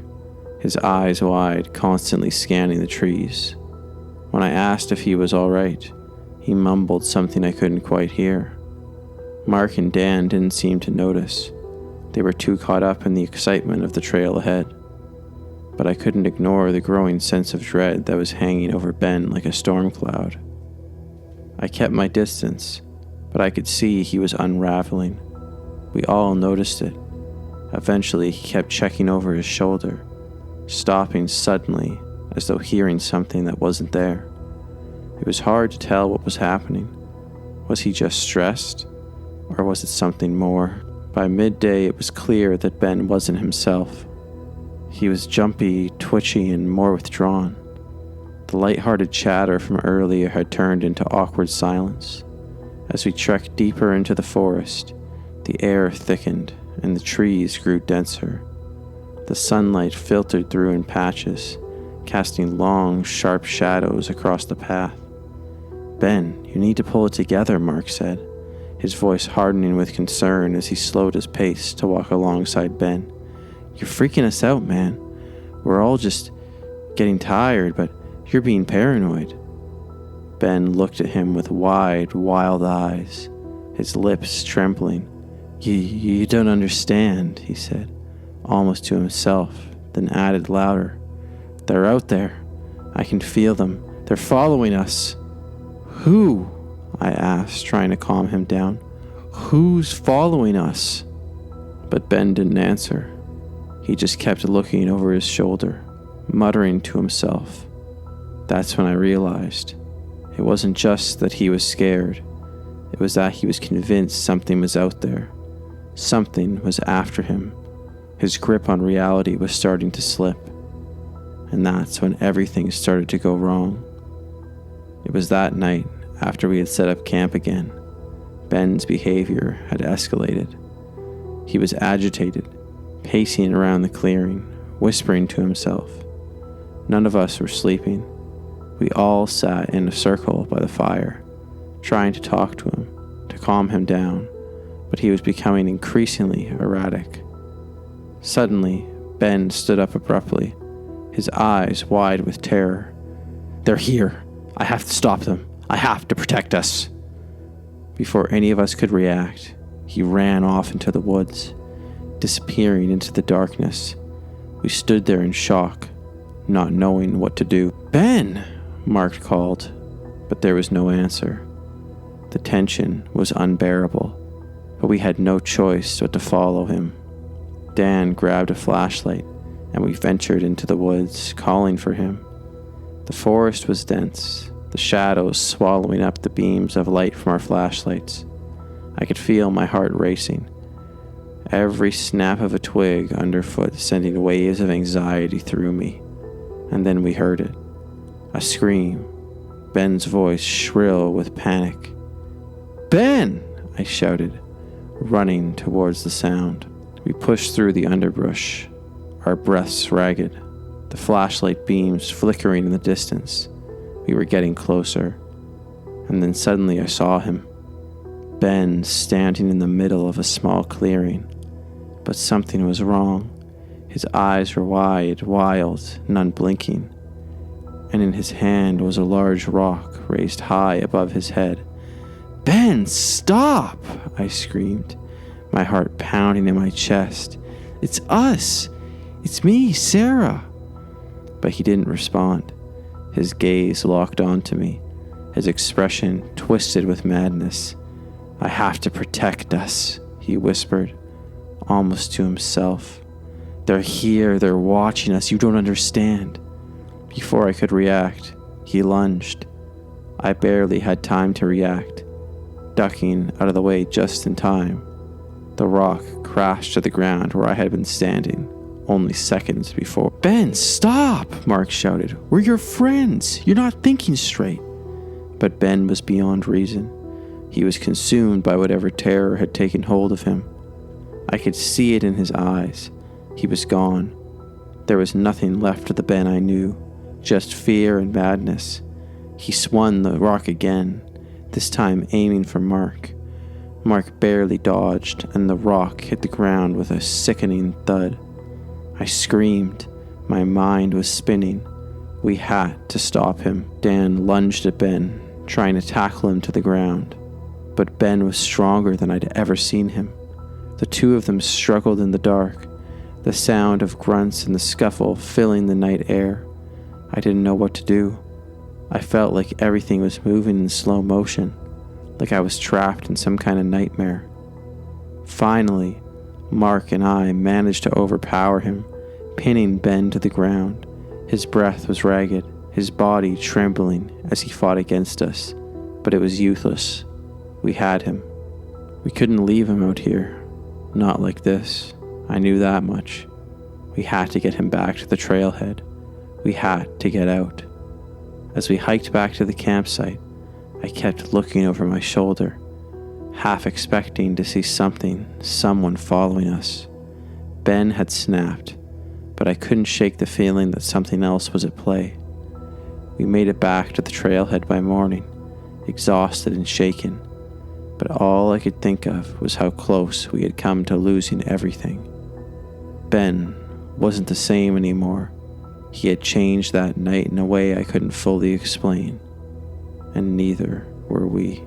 his eyes wide, constantly scanning the trees. When I asked if he was all right, he mumbled something I couldn't quite hear. Mark and Dan didn't seem to notice. They were too caught up in the excitement of the trail ahead. But I couldn't ignore the growing sense of dread that was hanging over Ben like a storm cloud. I kept my distance, but I could see he was unraveling. We all noticed it. Eventually, he kept checking over his shoulder, stopping suddenly as though hearing something that wasn't there. It was hard to tell what was happening. Was he just stressed? Or was it something more? By midday, it was clear that Ben wasn't himself. He was jumpy, twitchy, and more withdrawn. The light-hearted chatter from earlier had turned into awkward silence. As we trekked deeper into the forest, the air thickened and the trees grew denser. The sunlight filtered through in patches, casting long, sharp shadows across the path. "Ben, you need to pull it together," Mark said, his voice hardening with concern as he slowed his pace to walk alongside Ben. "You're freaking us out, man. We're all just getting tired, but you're being paranoid." Ben looked at him with wide, wild eyes, his lips trembling. You don't understand," he said, almost to himself, then added louder. "They're out there. I can feel them. They're following us." "Who?" I asked, trying to calm him down. "Who's following us?" But Ben didn't answer. He just kept looking over his shoulder, muttering to himself. That's when I realized it wasn't just that he was scared. It was that he was convinced something was out there. Something was after him. His grip on reality was starting to slip. And that's when everything started to go wrong. It was that night, after we had set up camp again. Ben's behavior had escalated. He was agitated, pacing around the clearing, whispering to himself. None of us were sleeping. We all sat in a circle by the fire, trying to talk to him, to calm him down, but he was becoming increasingly erratic. Suddenly, Ben stood up abruptly, his eyes wide with terror. "They're here. I have to stop them. I have to protect us." Before any of us could react, he ran off into the woods, disappearing into the darkness. We stood there in shock, not knowing what to do. "Ben!" Mark called, but there was no answer. The tension was unbearable, but we had no choice but to follow him. Dan grabbed a flashlight, and we ventured into the woods, calling for him. The forest was dense, the shadows swallowing up the beams of light from our flashlights. I could feel my heart racing, every snap of a twig underfoot sending waves of anxiety through me. And then we heard it. A scream, Ben's voice shrill with panic. "Ben!" I shouted, running towards the sound. We pushed through the underbrush, our breaths ragged, the flashlight beams flickering in the distance. We were getting closer, and then suddenly I saw him. Ben standing in the middle of a small clearing. But something was wrong. His eyes were wide, wild, and unblinking, and in his hand was a large rock raised high above his head. "Ben, stop!" I screamed, my heart pounding in my chest. "It's us! It's me, Sarah!" But he didn't respond. His gaze locked onto me, his expression twisted with madness. "I have to protect us," he whispered, almost to himself. "They're here, they're watching us, you don't understand." Before I could react, he lunged. I barely had time to react, ducking out of the way just in time. The rock crashed to the ground where I had been standing only seconds before. "Ben, stop!" Mark shouted. "We're your friends. You're not thinking straight." But Ben was beyond reason. He was consumed by whatever terror had taken hold of him. I could see it in his eyes. He was gone. There was nothing left of the Ben I knew, just fear and madness. He swung the rock again, this time aiming for Mark. Mark barely dodged, and the rock hit the ground with a sickening thud. I screamed. My mind was spinning. We had to stop him. Dan lunged at Ben, trying to tackle him to the ground. But Ben was stronger than I'd ever seen him. The two of them struggled in the dark, the sound of grunts and the scuffle filling the night air. I didn't know what to do. I felt like everything was moving in slow motion, like I was trapped in some kind of nightmare. Finally, Mark and I managed to overpower him, pinning Ben to the ground. His breath was ragged, his body trembling as he fought against us, but it was useless. We had him. We couldn't leave him out here. Not like this. I knew that much. We had to get him back to the trailhead. We had to get out. As we hiked back to the campsite, I kept looking over my shoulder, half expecting to see someone following us. Ben had snapped, but I couldn't shake the feeling that something else was at play. We made it back to the trailhead by morning, exhausted and shaken, but all I could think of was how close we had come to losing everything. Ben wasn't the same anymore. He had changed that night in a way I couldn't fully explain, and neither were we.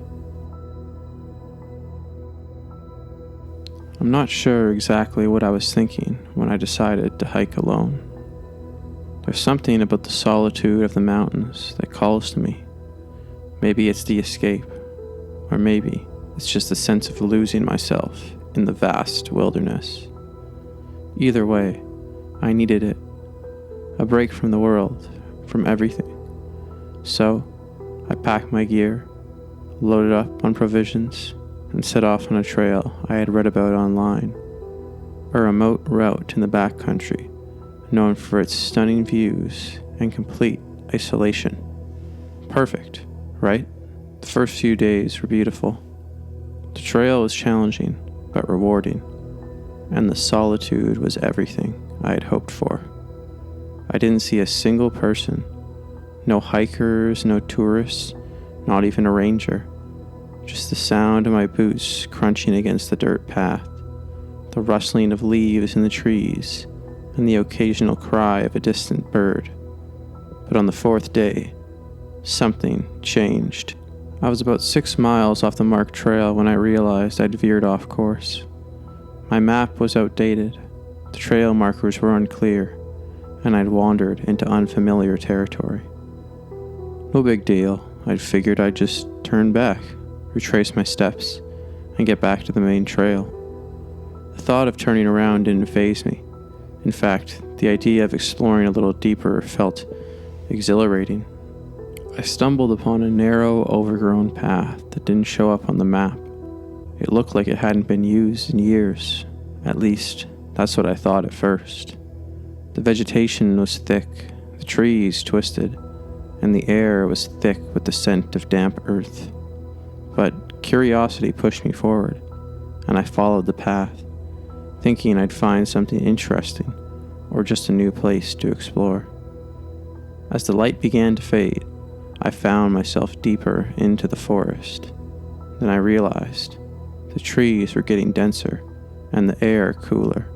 I'm not sure exactly what I was thinking when I decided to hike alone. There's something about the solitude of the mountains that calls to me. Maybe it's the escape, or maybe it's just the sense of losing myself in the vast wilderness. Either way, I needed it. A break from the world, from everything. So, I packed my gear, loaded up on provisions, and set off on a trail I had read about online. A remote route in the backcountry, known for its stunning views and complete isolation. Perfect, right? The first few days were beautiful. The trail was challenging, but rewarding, and the solitude was everything I had hoped for. I didn't see a single person, no hikers, no tourists, not even a ranger, just the sound of my boots crunching against the dirt path, the rustling of leaves in the trees, and the occasional cry of a distant bird. But on the fourth day, something changed. I was about 6 miles off the marked trail when I realized I'd veered off course. My map was outdated, the trail markers were unclear, and I'd wandered into unfamiliar territory. No big deal. I'd figured I'd just turn back, retrace my steps, and get back to the main trail. The thought of turning around didn't faze me. In fact, the idea of exploring a little deeper felt exhilarating. I stumbled upon a narrow, overgrown path that didn't show up on the map. It looked like it hadn't been used in years. At least, that's what I thought at first. The vegetation was thick, the trees twisted, and the air was thick with the scent of damp earth. But curiosity pushed me forward, and I followed the path, thinking I'd find something interesting or just a new place to explore. As the light began to fade, I found myself deeper into the forest. Then I realized the trees were getting denser and the air cooler.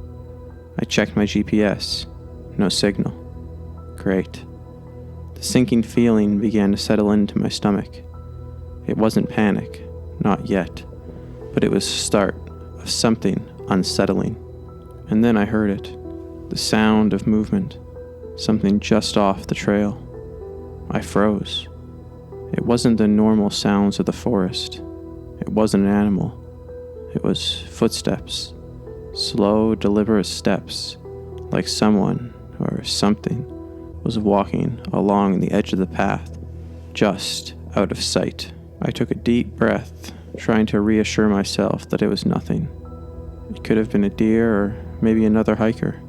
I checked my GPS. No signal. Great. The sinking feeling began to settle into my stomach. It wasn't panic, not yet, but it was the start of something unsettling. And then I heard it, the sound of movement, something just off the trail. I froze. It wasn't the normal sounds of the forest. It wasn't an animal. It was footsteps, slow, deliberate steps, like someone or something was walking along the edge of the path, just out of sight. I took a deep breath, trying to reassure myself that it was nothing. It could have been a deer or maybe another hiker.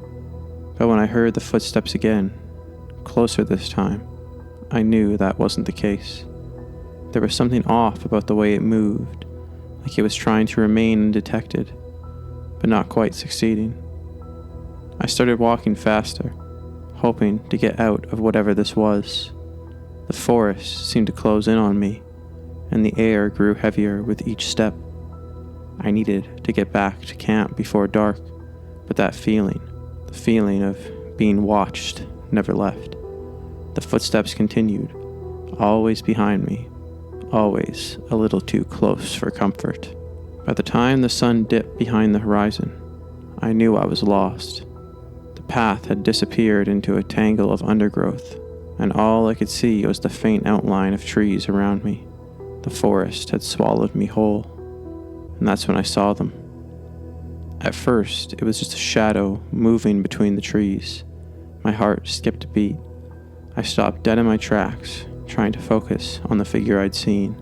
But when I heard the footsteps again, closer this time, I knew that wasn't the case. There was something off about the way it moved, like it was trying to remain undetected, but not quite succeeding. I started walking faster, hoping to get out of whatever this was. The forest seemed to close in on me, and the air grew heavier with each step. I needed to get back to camp before dark, but that feeling, the feeling of being watched, never left. The footsteps continued, always behind me, always a little too close for comfort. By the time the sun dipped behind the horizon, I knew I was lost. The path had disappeared into a tangle of undergrowth, and all I could see was the faint outline of trees around me. The forest had swallowed me whole, and that's when I saw them. At first, it was just a shadow moving between the trees. My heart skipped a beat. I stopped dead in my tracks, trying to focus on the figure I'd seen.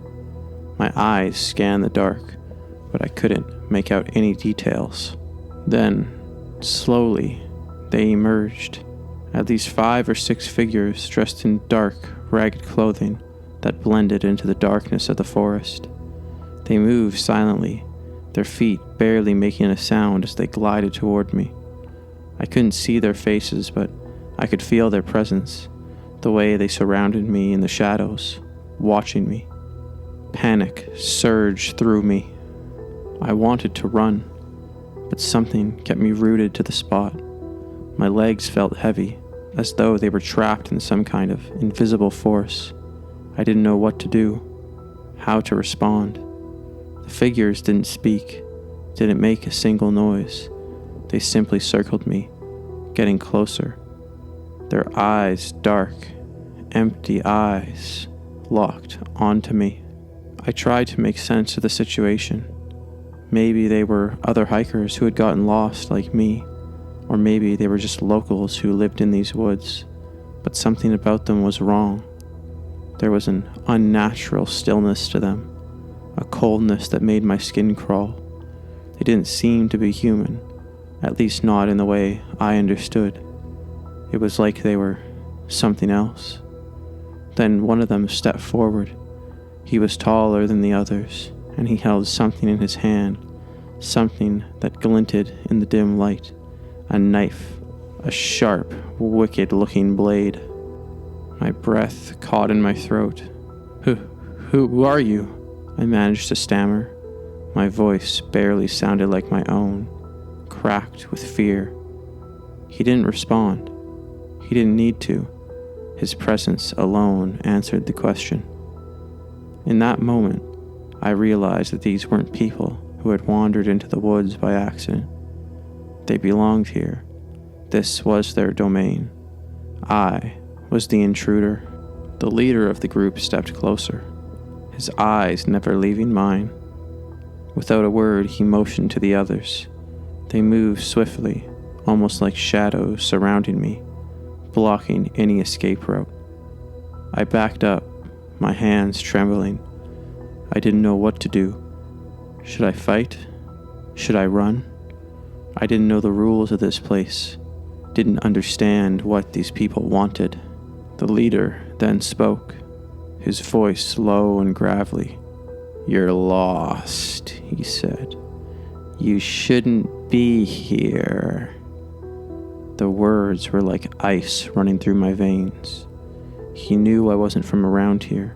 My eyes scanned the dark, but I couldn't make out any details. Then, slowly, they emerged. At least 5 or 6 figures dressed in dark, ragged clothing that blended into the darkness of the forest. They moved silently, their feet barely making a sound as they glided toward me. I couldn't see their faces, but I could feel their presence, the way they surrounded me in the shadows, watching me. Panic surged through me. I wanted to run, but something kept me rooted to the spot. My legs felt heavy, as though they were trapped in some kind of invisible force. I didn't know what to do, how to respond. The figures didn't speak, didn't make a single noise. They simply circled me, getting closer. Their eyes, dark, empty eyes, locked onto me. I tried to make sense of the situation. Maybe they were other hikers who had gotten lost like me, or maybe they were just locals who lived in these woods, but something about them was wrong. There was an unnatural stillness to them, a coldness that made my skin crawl. They didn't seem to be human, at least not in the way I understood. It was like they were something else. Then one of them stepped forward. He was taller than the others, and he held something in his hand, something that glinted in the dim light. A knife, a sharp, wicked-looking blade. My breath caught in my throat. Who are you?" I managed to stammer. My voice barely sounded like my own, cracked with fear. He didn't respond. He didn't need to. His presence alone answered the question. In that moment, I realized that these weren't people who had wandered into the woods by accident. They belonged here. This was their domain. I was the intruder. The leader of the group stepped closer, his eyes never leaving mine. Without a word, he motioned to the others. They moved swiftly, almost like shadows surrounding me, blocking any escape route. I backed up, my hands trembling. I didn't know what to do. Should I fight? Should I run? I didn't know the rules of this place, didn't understand what these people wanted. The leader then spoke, his voice low and gravelly. "You're lost," he said. "You shouldn't be here." The words were like ice running through my veins. He knew I wasn't from around here,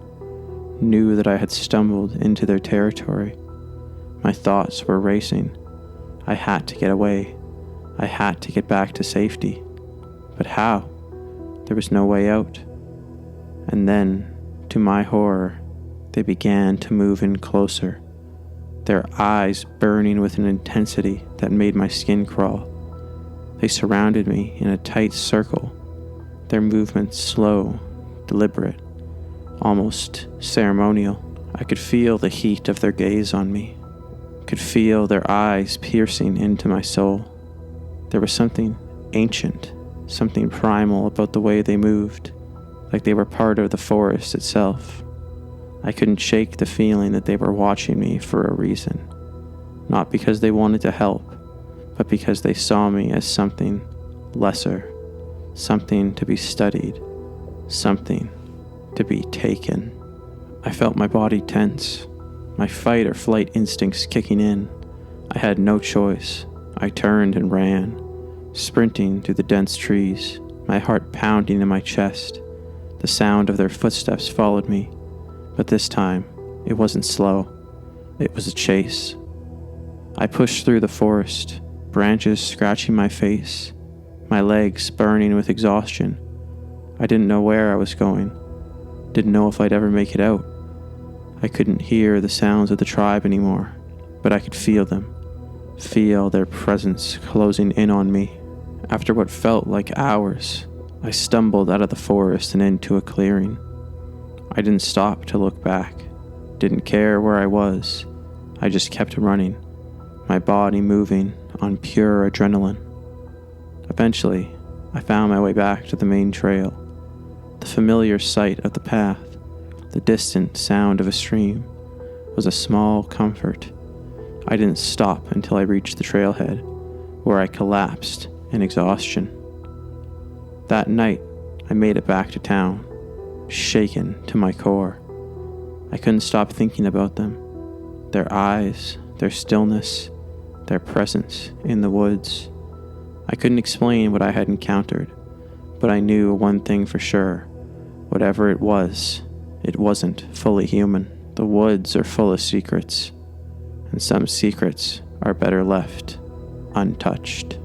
knew that I had stumbled into their territory. My thoughts were racing. I had to get away. I had to get back to safety. But how? There was no way out. And then, to my horror, they began to move in closer, their eyes burning with an intensity that made my skin crawl. They surrounded me in a tight circle, their movements slow, deliberate, almost ceremonial. I could feel the heat of their gaze on me, could feel their eyes piercing into my soul. There was something ancient, something primal about the way they moved, like they were part of the forest itself. I couldn't shake the feeling that they were watching me for a reason, not because they wanted to help, but because they saw me as something lesser, something to be studied, something to be taken. I felt my body tense, my fight or flight instincts kicking in. I had no choice. I turned and ran, sprinting through the dense trees, my heart pounding in my chest. The sound of their footsteps followed me, but this time it wasn't slow. It was a chase. I pushed through the forest, branches scratching my face, my legs burning with exhaustion. I didn't know where I was going, didn't know if I'd ever make it out. I couldn't hear the sounds of the tribe anymore, but I could feel them, feel their presence closing in on me. After what felt like hours, I stumbled out of the forest and into a clearing. I didn't stop to look back, didn't care where I was. I just kept running, my body moving on pure adrenaline. Eventually, I found my way back to the main trail. The familiar sight of the path, the distant sound of a stream, was a small comfort. I didn't stop until I reached the trailhead, where I collapsed in exhaustion. That night, I made it back to town, shaken to my core. I couldn't stop thinking about them, their eyes, their stillness, their presence in the woods. I couldn't explain what I had encountered, but I knew one thing for sure. Whatever it wasn't fully human. The woods are full of secrets, and some secrets are better left untouched.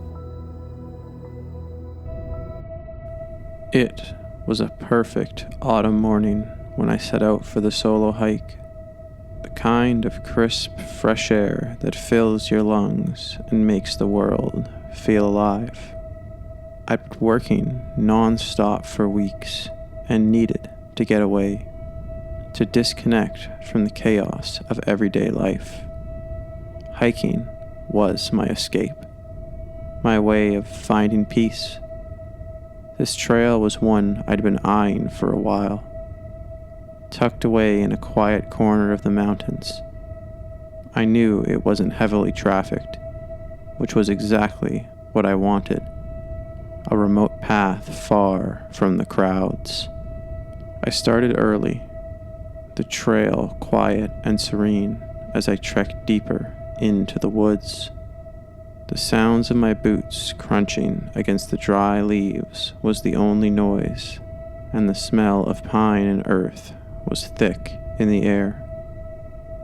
It was a perfect autumn morning when I set out for the solo hike. The kind of crisp, fresh air that fills your lungs and makes the world feel alive. I'd been working non-stop for weeks and needed to get away, to disconnect from the chaos of everyday life. Hiking was my escape, my way of finding peace. This trail was one I'd been eyeing for a while. Tucked away in a quiet corner of the mountains, I knew it wasn't heavily trafficked, which was exactly what I wanted. A remote path far from the crowds. I started early, the trail quiet and serene as I trekked deeper into the woods. The sounds of my boots crunching against the dry leaves was the only noise, and the smell of pine and earth was thick in the air.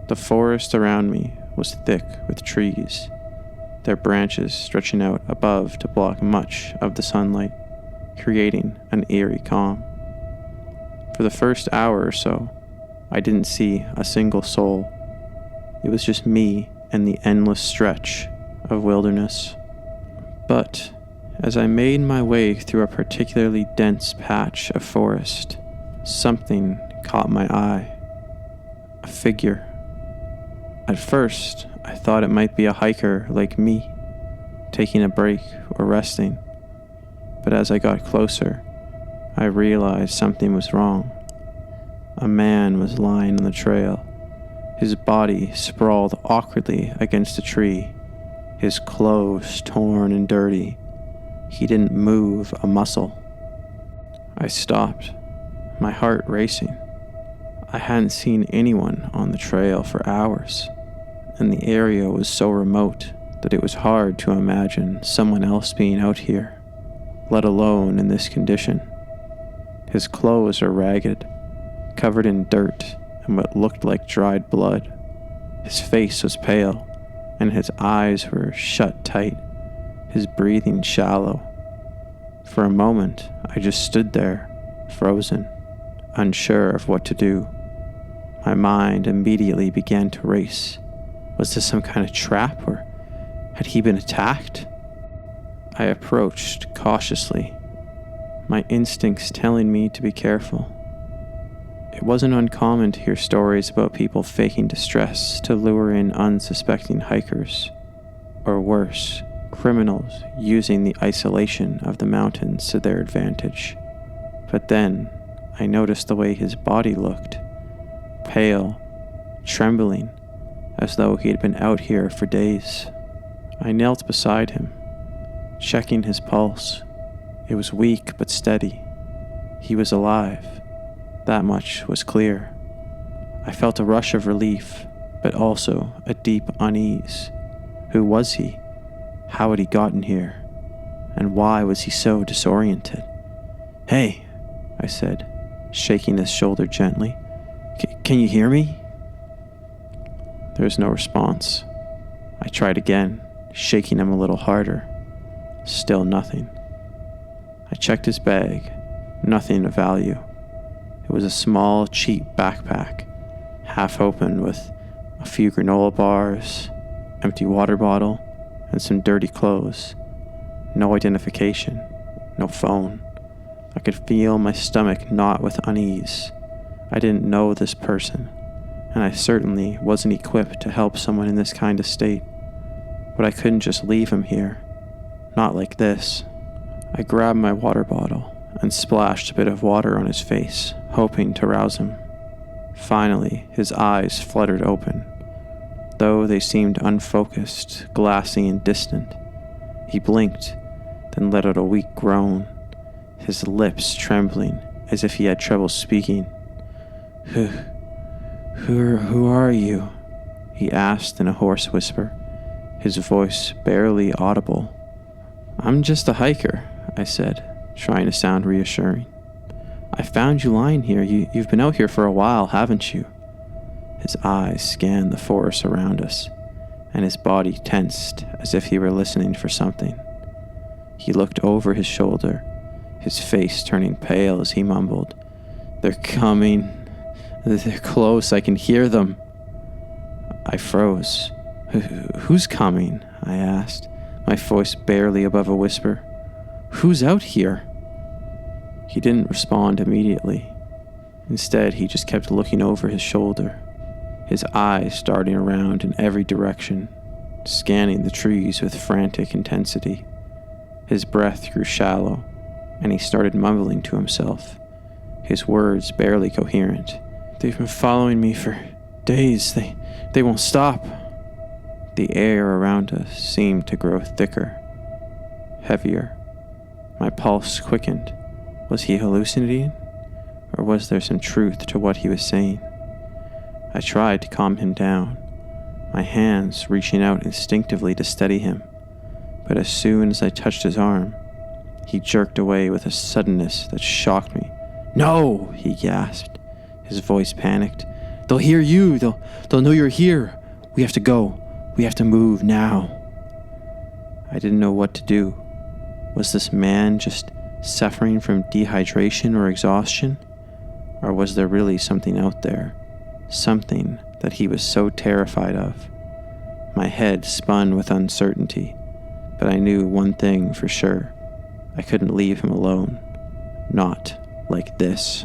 The forest around me was thick with trees, their branches stretching out above to block much of the sunlight, creating an eerie calm. For the first hour or so, I didn't see a single soul. It was just me and the endless stretch of wilderness. But as I made my way through a particularly dense patch of forest, something caught my eye. A figure. At first, I thought it might be a hiker like me, taking a break or resting. But as I got closer, I realized something was wrong. A man was lying on the trail, his body sprawled awkwardly against a tree, his clothes torn and dirty. He didn't move a muscle. I stopped, my heart racing. I hadn't seen anyone on the trail for hours, and the area was so remote that it was hard to imagine someone else being out here, let alone in this condition. His clothes are ragged, covered in dirt and what looked like dried blood. His face was pale, and his eyes were shut tight, his breathing shallow. For a moment, I just stood there, frozen, unsure of what to do. My mind immediately began to race. Was this some kind of trap, or had he been attacked? I approached cautiously, my instincts telling me to be careful. It wasn't uncommon to hear stories about people faking distress to lure in unsuspecting hikers, or worse, criminals using the isolation of the mountains to their advantage. But then I noticed the way his body looked, pale, trembling, as though he had been out here for days. I knelt beside him, checking his pulse. It was weak but steady. He was alive. That much was clear. I felt a rush of relief, but also a deep unease. Who was he? How had he gotten here? And why was he so disoriented? "Hey," I said, shaking his shoulder gently. Can you hear me?" There was no response. I tried again, shaking him a little harder. Still nothing. I checked his bag. Nothing of value. It was a small, cheap backpack, half open with a few granola bars, empty water bottle, and some dirty clothes. No identification, no phone. I could feel my stomach knot with unease. I didn't know this person, and I certainly wasn't equipped to help someone in this kind of state. But I couldn't just leave him here. Not like this. I grabbed my water bottle and splashed a bit of water on his face, hoping to rouse him. Finally, his eyes fluttered open, though they seemed unfocused, glassy and distant. He blinked, then let out a weak groan, his lips trembling as if he had trouble speaking. Who are you?" he asked in a hoarse whisper, his voice barely audible. "I'm just a hiker," I said, trying to sound reassuring. "I found you lying here. You've been out here for a while, haven't you?" His eyes scanned the forest around us, and his body tensed as if he were listening for something. He looked over his shoulder, his face turning pale as he mumbled, "They're coming. They're close. I can hear them." I froze. Who's coming?" I asked, my voice barely above a whisper. "Who's out here?" He didn't respond immediately. Instead, he just kept looking over his shoulder, his eyes darting around in every direction, scanning the trees with frantic intensity. His breath grew shallow, and he started mumbling to himself, his words barely coherent. "They've been following me for days. They won't stop." The air around us seemed to grow thicker, heavier. My pulse quickened. Was he hallucinating? Or was there some truth to what he was saying? I tried to calm him down, my hands reaching out instinctively to steady him. But as soon as I touched his arm, he jerked away with a suddenness that shocked me. "No!" he gasped, his voice panicked. They'll hear you. They'll know you're here. We have to go. We have to move now. I didn't know what to do. Was this man just suffering from dehydration or exhaustion? Or was there really something out there? Something that he was so terrified of? My head spun with uncertainty, but I knew one thing for sure. I couldn't leave him alone. Not like this.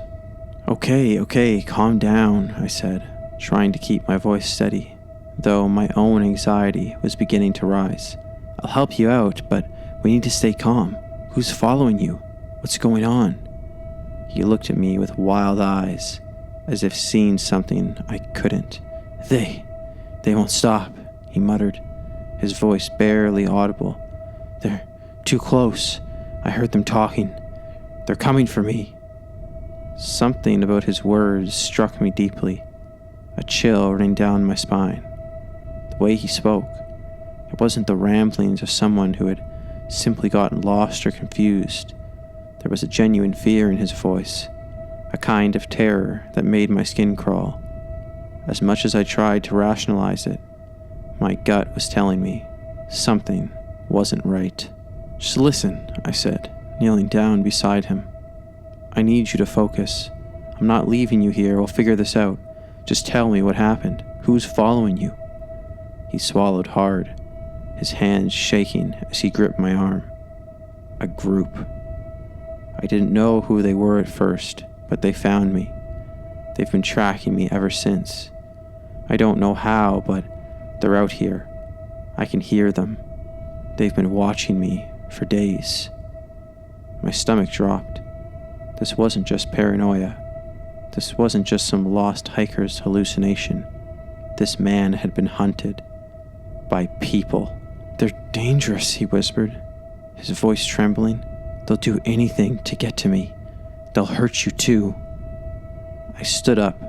Okay, calm down, I said, trying to keep my voice steady, though my own anxiety was beginning to rise. I'll help you out, but we need to stay calm. Who's following you? What's going on? He looked at me with wild eyes, as if seeing something I couldn't. They won't stop, he muttered, his voice barely audible. They're too close. I heard them talking. They're coming for me. Something about his words struck me deeply, a chill running down my spine. The way he spoke, it wasn't the ramblings of someone who had simply gotten lost or confused. There was a genuine fear in his voice, a kind of terror that made my skin crawl. As much as I tried to rationalize it, my gut was telling me something wasn't right. Just listen, I said, kneeling down beside him. I need you to focus. I'm not leaving you here. We'll figure this out. Just tell me what happened. Who's following you? He swallowed hard, his hands shaking as he gripped my arm. A group. I didn't know who they were at first, but they found me. They've been tracking me ever since. I don't know how, but they're out here. I can hear them. They've been watching me for days. My stomach dropped. This wasn't just paranoia. This wasn't just some lost hiker's hallucination. This man had been hunted by people. They're dangerous, he whispered, his voice trembling. They'll do anything to get to me. They'll hurt you too. I stood up,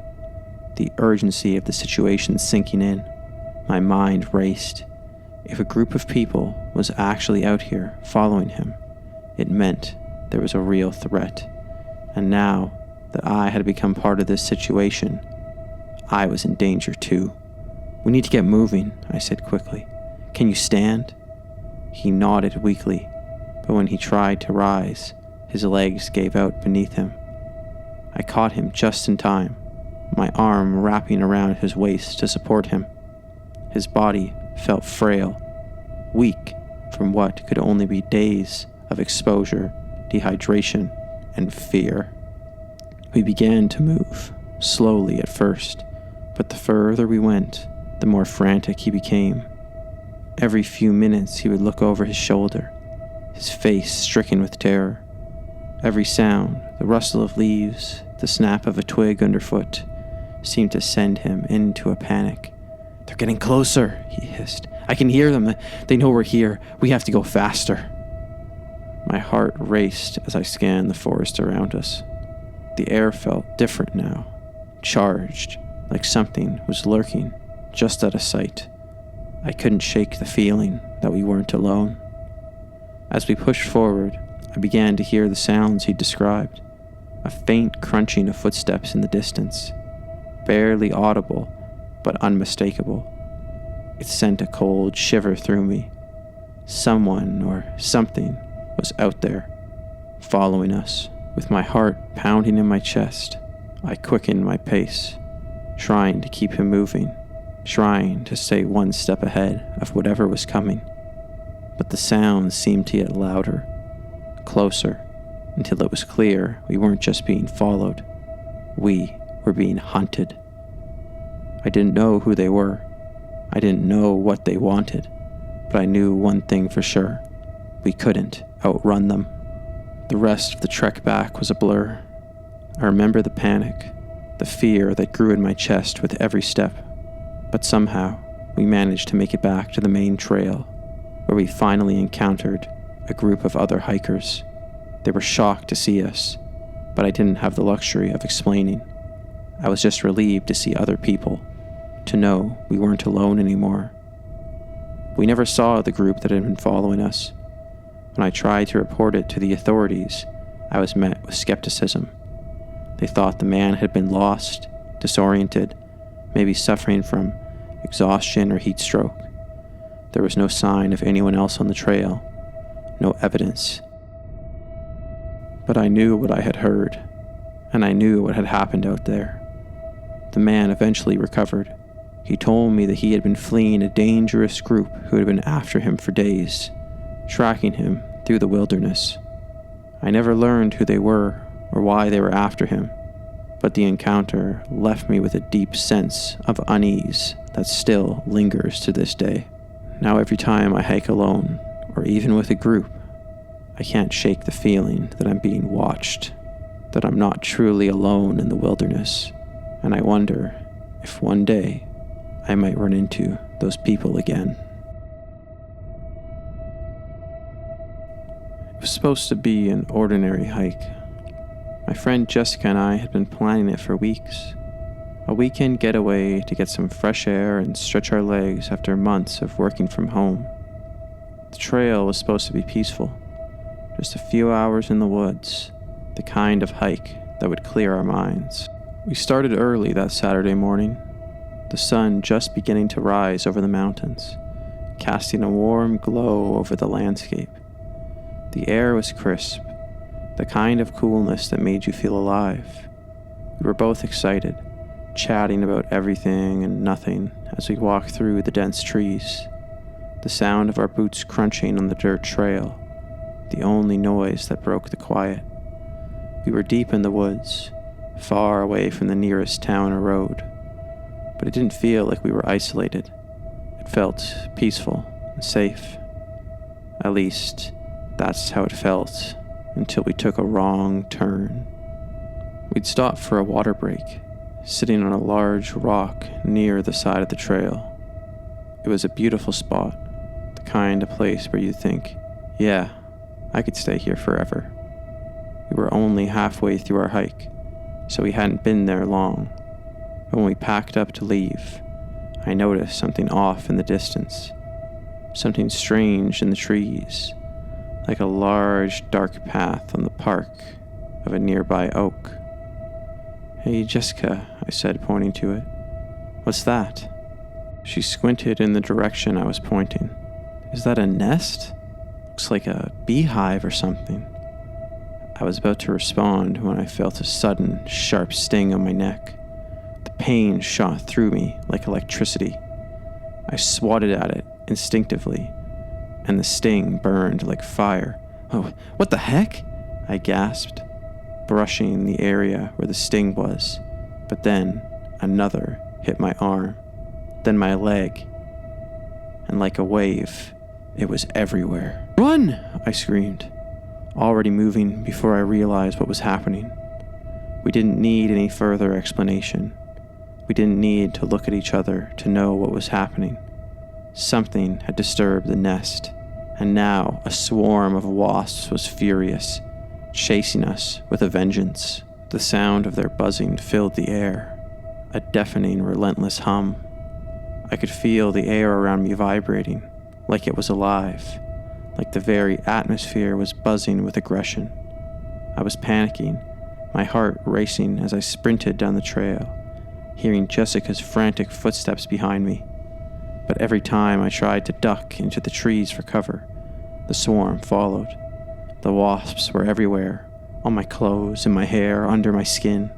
the urgency of the situation sinking in. My mind raced. If a group of people was actually out here following him, it meant there was a real threat. And now that I had become part of this situation, I was in danger too. We need to get moving, I said quickly. Can you stand? He nodded weakly, but when he tried to rise, his legs gave out beneath him. I caught him just in time, my arm wrapping around his waist to support him. His body felt frail, weak from what could only be days of exposure, dehydration, and fear. We began to move, slowly at first, but the further we went, the more frantic he became. Every few minutes he would look over his shoulder, his face stricken with terror. Every sound, the rustle of leaves, the snap of a twig underfoot, seemed to send him into a panic. They're getting closer, he hissed. I can hear them. They know we're here. We have to go faster. My heart raced as I scanned the forest around us. The air felt different now, charged, like something was lurking just out of sight. I couldn't shake the feeling that we weren't alone. As we pushed forward, I began to hear the sounds he described, a faint crunching of footsteps in the distance, barely audible but unmistakable. It sent a cold shiver through me. Someone or something was out there, following us. With my heart pounding in my chest, I quickened my pace, trying to keep him moving, trying to stay one step ahead of whatever was coming. But the sounds seemed to get louder, closer, until it was clear we weren't just being followed. We were being hunted. I didn't know who they were. I didn't know what they wanted, but I knew one thing for sure. We couldn't outrun them. The rest of the trek back was a blur. I remember the panic, the fear that grew in my chest with every step. But somehow, we managed to make it back to the main trail, where we finally encountered a group of other hikers. They were shocked to see us, but I didn't have the luxury of explaining. I was just relieved to see other people, to know we weren't alone anymore. We never saw the group that had been following us. When I tried to report it to the authorities, I was met with skepticism. They thought the man had been lost, disoriented, maybe suffering from exhaustion or heat stroke. There was no sign of anyone else on the trail, no evidence. But I knew what I had heard, and I knew what had happened out there. The man eventually recovered. He told me that he had been fleeing a dangerous group who had been after him for days, tracking him through the wilderness. I never learned who they were or why they were after him, but the encounter left me with a deep sense of unease that still lingers to this day. Now every time I hike alone, or even with a group, I can't shake the feeling that I'm being watched, that I'm not truly alone in the wilderness, and I wonder if one day I might run into those people again. It was supposed to be an ordinary hike. My friend Jessica and I had been planning it for weeks. A weekend getaway to get some fresh air and stretch our legs after months of working from home. The trail was supposed to be peaceful. Just a few hours in the woods, the kind of hike that would clear our minds. We started early that Saturday morning, the sun just beginning to rise over the mountains, casting a warm glow over the landscape. The air was crisp, the kind of coolness that made you feel alive. We were both excited, chatting about everything and nothing as we walked through the dense trees, the sound of our boots crunching on the dirt trail, the only noise that broke the quiet. We were deep in the woods, far away from the nearest town or road, but it didn't feel like we were isolated. It felt peaceful and safe. At least, that's how it felt until we took a wrong turn. We'd stopped for a water break, sitting on a large rock near the side of the trail. It was a beautiful spot, the kind of place where you think, yeah, I could stay here forever. We were only halfway through our hike, so we hadn't been there long. But when we packed up to leave, I noticed something off in the distance, something strange in the trees, like a large dark path on the bark of a nearby oak. "Hey, Jessica," I said, pointing to it. "What's that?" She squinted in the direction I was pointing. "Is that a nest? Looks like a beehive or something." I was about to respond when I felt a sudden, sharp sting on my neck. The pain shot through me like electricity. I swatted at it instinctively, and the sting burned like fire. "Oh, what the heck?" I gasped, brushing the area where the sting was. But then another hit my arm, then my leg, and like a wave, it was everywhere. "Run!" I screamed, already moving before I realized what was happening. We didn't need any further explanation. We didn't need to look at each other to know what was happening. Something had disturbed the nest, and now a swarm of wasps was furious, chasing us with a vengeance. The sound of their buzzing filled the air, a deafening, relentless hum. I could feel the air around me vibrating, like it was alive, like the very atmosphere was buzzing with aggression. I was panicking, my heart racing as I sprinted down the trail, hearing Jessica's frantic footsteps behind me. But every time I tried to duck into the trees for cover, the swarm followed. The wasps were everywhere, on my clothes, in my hair, under my skin.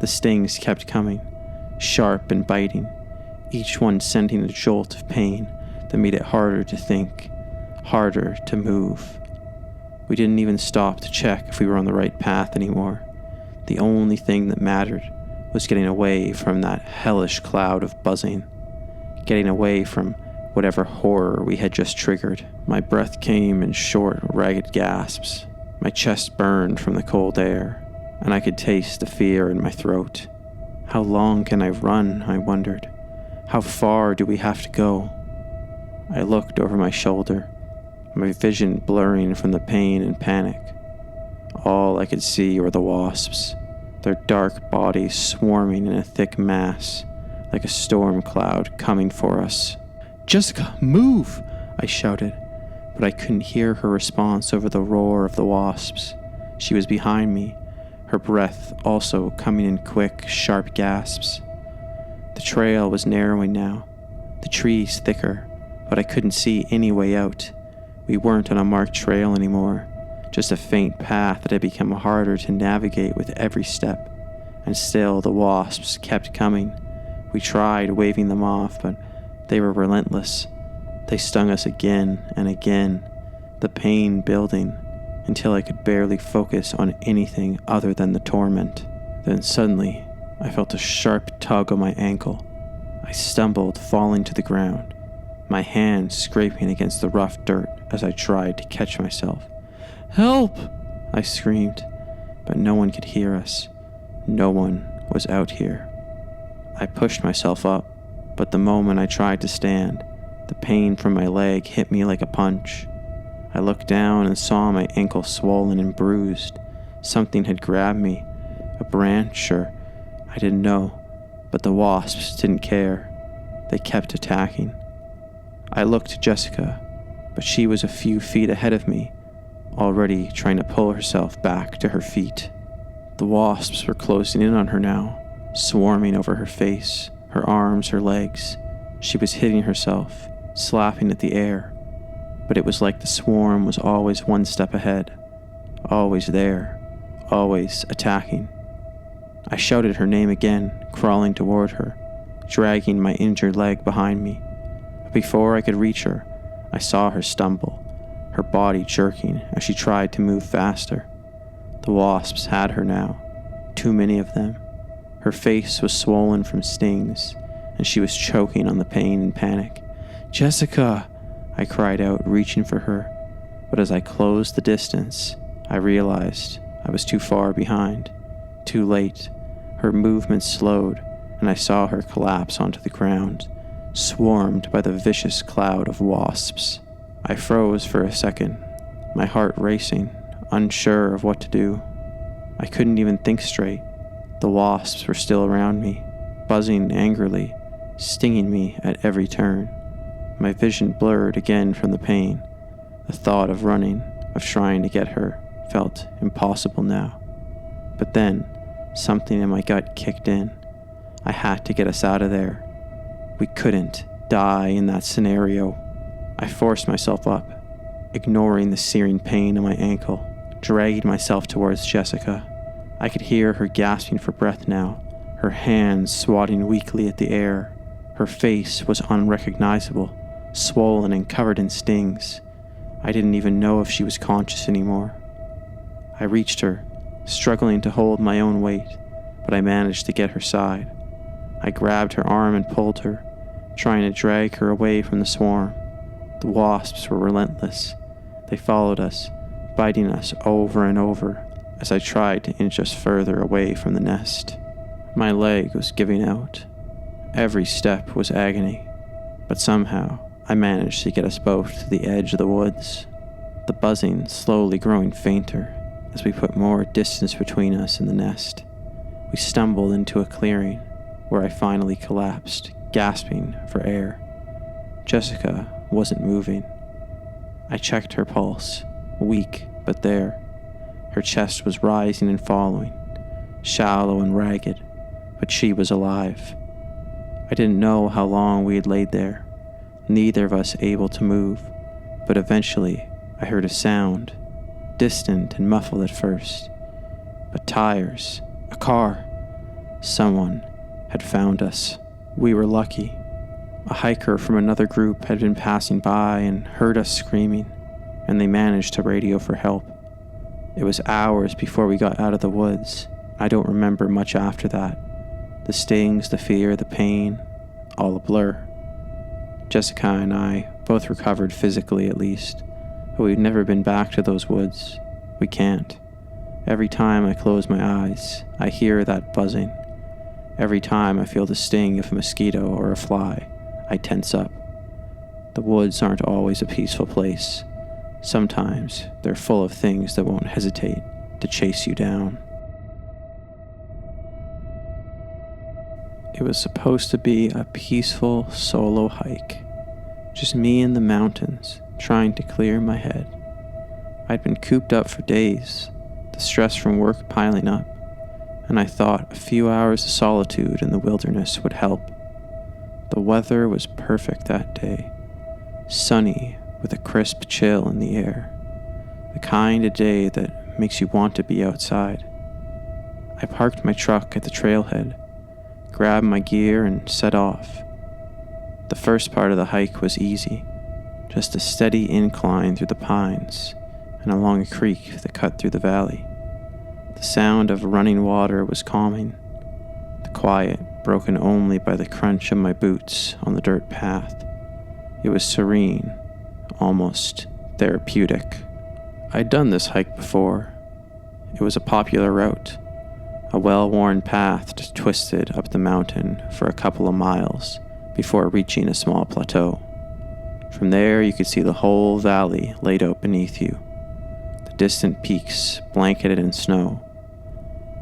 The stings kept coming, sharp and biting, each one sending a jolt of pain that made it harder to think, harder to move. We didn't even stop to check if we were on the right path anymore. The only thing that mattered was getting away from that hellish cloud of buzzing, getting away from whatever horror we had just triggered. My breath came in short, ragged gasps. My chest burned from the cold air, and I could taste the fear in my throat. How long can I run, I wondered. How far do we have to go? I looked over my shoulder, my vision blurring from the pain and panic. All I could see were the wasps, their dark bodies swarming in a thick mass, like a storm cloud coming for us. "Jessica, move!" I shouted, but I couldn't hear her response over the roar of the wasps. She was behind me, her breath also coming in quick, sharp gasps. The trail was narrowing now, the trees thicker, but I couldn't see any way out. We weren't on a marked trail anymore, just a faint path that had become harder to navigate with every step. And still the wasps kept coming. We tried waving them off, but they were relentless. They stung us again and again, the pain building until I could barely focus on anything other than the torment. Then suddenly, I felt a sharp tug on my ankle. I stumbled, falling to the ground, my hand scraping against the rough dirt as I tried to catch myself. "Help!" I screamed, but no one could hear us. No one was out here. I pushed myself up, but the moment I tried to stand, the pain from my leg hit me like a punch. I looked down and saw my ankle swollen and bruised. Something had grabbed me, a branch or I didn't know, but the wasps didn't care. They kept attacking. I looked to Jessica, but she was a few feet ahead of me, already trying to pull herself back to her feet. The wasps were closing in on her now, swarming over her face, her arms, her legs. She was hitting herself, slapping at the air, but it was like the swarm was always one step ahead, always there, always attacking. I shouted her name again, crawling toward her, dragging my injured leg behind me. But before I could reach her, I saw her stumble, her body jerking as she tried to move faster. The wasps had her now, too many of them. Her face was swollen from stings, and she was choking on the pain and panic. "Jessica!" I cried out, reaching for her. But as I closed the distance, I realized I was too far behind, too late. Her movement slowed, and I saw her collapse onto the ground, swarmed by the vicious cloud of wasps. I froze for a second, my heart racing, unsure of what to do. I couldn't even think straight. The wasps were still around me, buzzing angrily, stinging me at every turn. My vision blurred again from the pain. The thought of running, of trying to get her, felt impossible now. But then, something in my gut kicked in. I had to get us out of there. We couldn't die in that scenario. I forced myself up, ignoring the searing pain in my ankle, dragging myself towards Jessica. I could hear her gasping for breath now, her hands swatting weakly at the air. Her face was unrecognizable, swollen and covered in stings. I didn't even know if she was conscious anymore. I reached her, struggling to hold my own weight, but I managed to get her side. I grabbed her arm and pulled her, trying to drag her away from the swarm. The wasps were relentless. They followed us, biting us over and over as I tried to inch us further away from the nest. My leg was giving out. Every step was agony, but somehow I managed to get us both to the edge of the woods, the buzzing slowly growing fainter as we put more distance between us and the nest. We stumbled into a clearing where I finally collapsed, gasping for air. Jessica wasn't moving. I checked her pulse, weak but there. Her chest was rising and falling, shallow and ragged, but she was alive. I didn't know how long we had laid there, neither of us able to move, but eventually I heard a sound, distant and muffled at first, but tires, a car. Someone had found us. We were lucky. A hiker from another group had been passing by and heard us screaming, and they managed to radio for help. It was hours before we got out of the woods. I don't remember much after that. The stings, the fear, the pain, all a blur. Jessica and I both recovered physically at least, but we've never been back to those woods. We can't. Every time I close my eyes, I hear that buzzing. Every time I feel the sting of a mosquito or a fly, I tense up. The woods aren't always a peaceful place. Sometimes they're full of things that won't hesitate to chase you down. It was supposed to be a peaceful solo hike. Just me in the mountains, trying to clear my head. I'd been cooped up for days, the stress from work piling up, and I thought a few hours of solitude in the wilderness would help. The weather was perfect that day, sunny with a crisp chill in the air, the kind of day that makes you want to be outside. I parked my truck at the trailhead, grabbed my gear, and set off. The first part of the hike was easy, just a steady incline through the pines and along a creek that cut through the valley. The sound of running water was calming, the quiet broken only by the crunch of my boots on the dirt path. It was serene, almost therapeutic. I'd done this hike before. It was a popular route, a well-worn path just twisted up the mountain for a couple of miles before reaching a small plateau. From there you could see the whole valley laid out beneath you, the distant peaks blanketed in snow.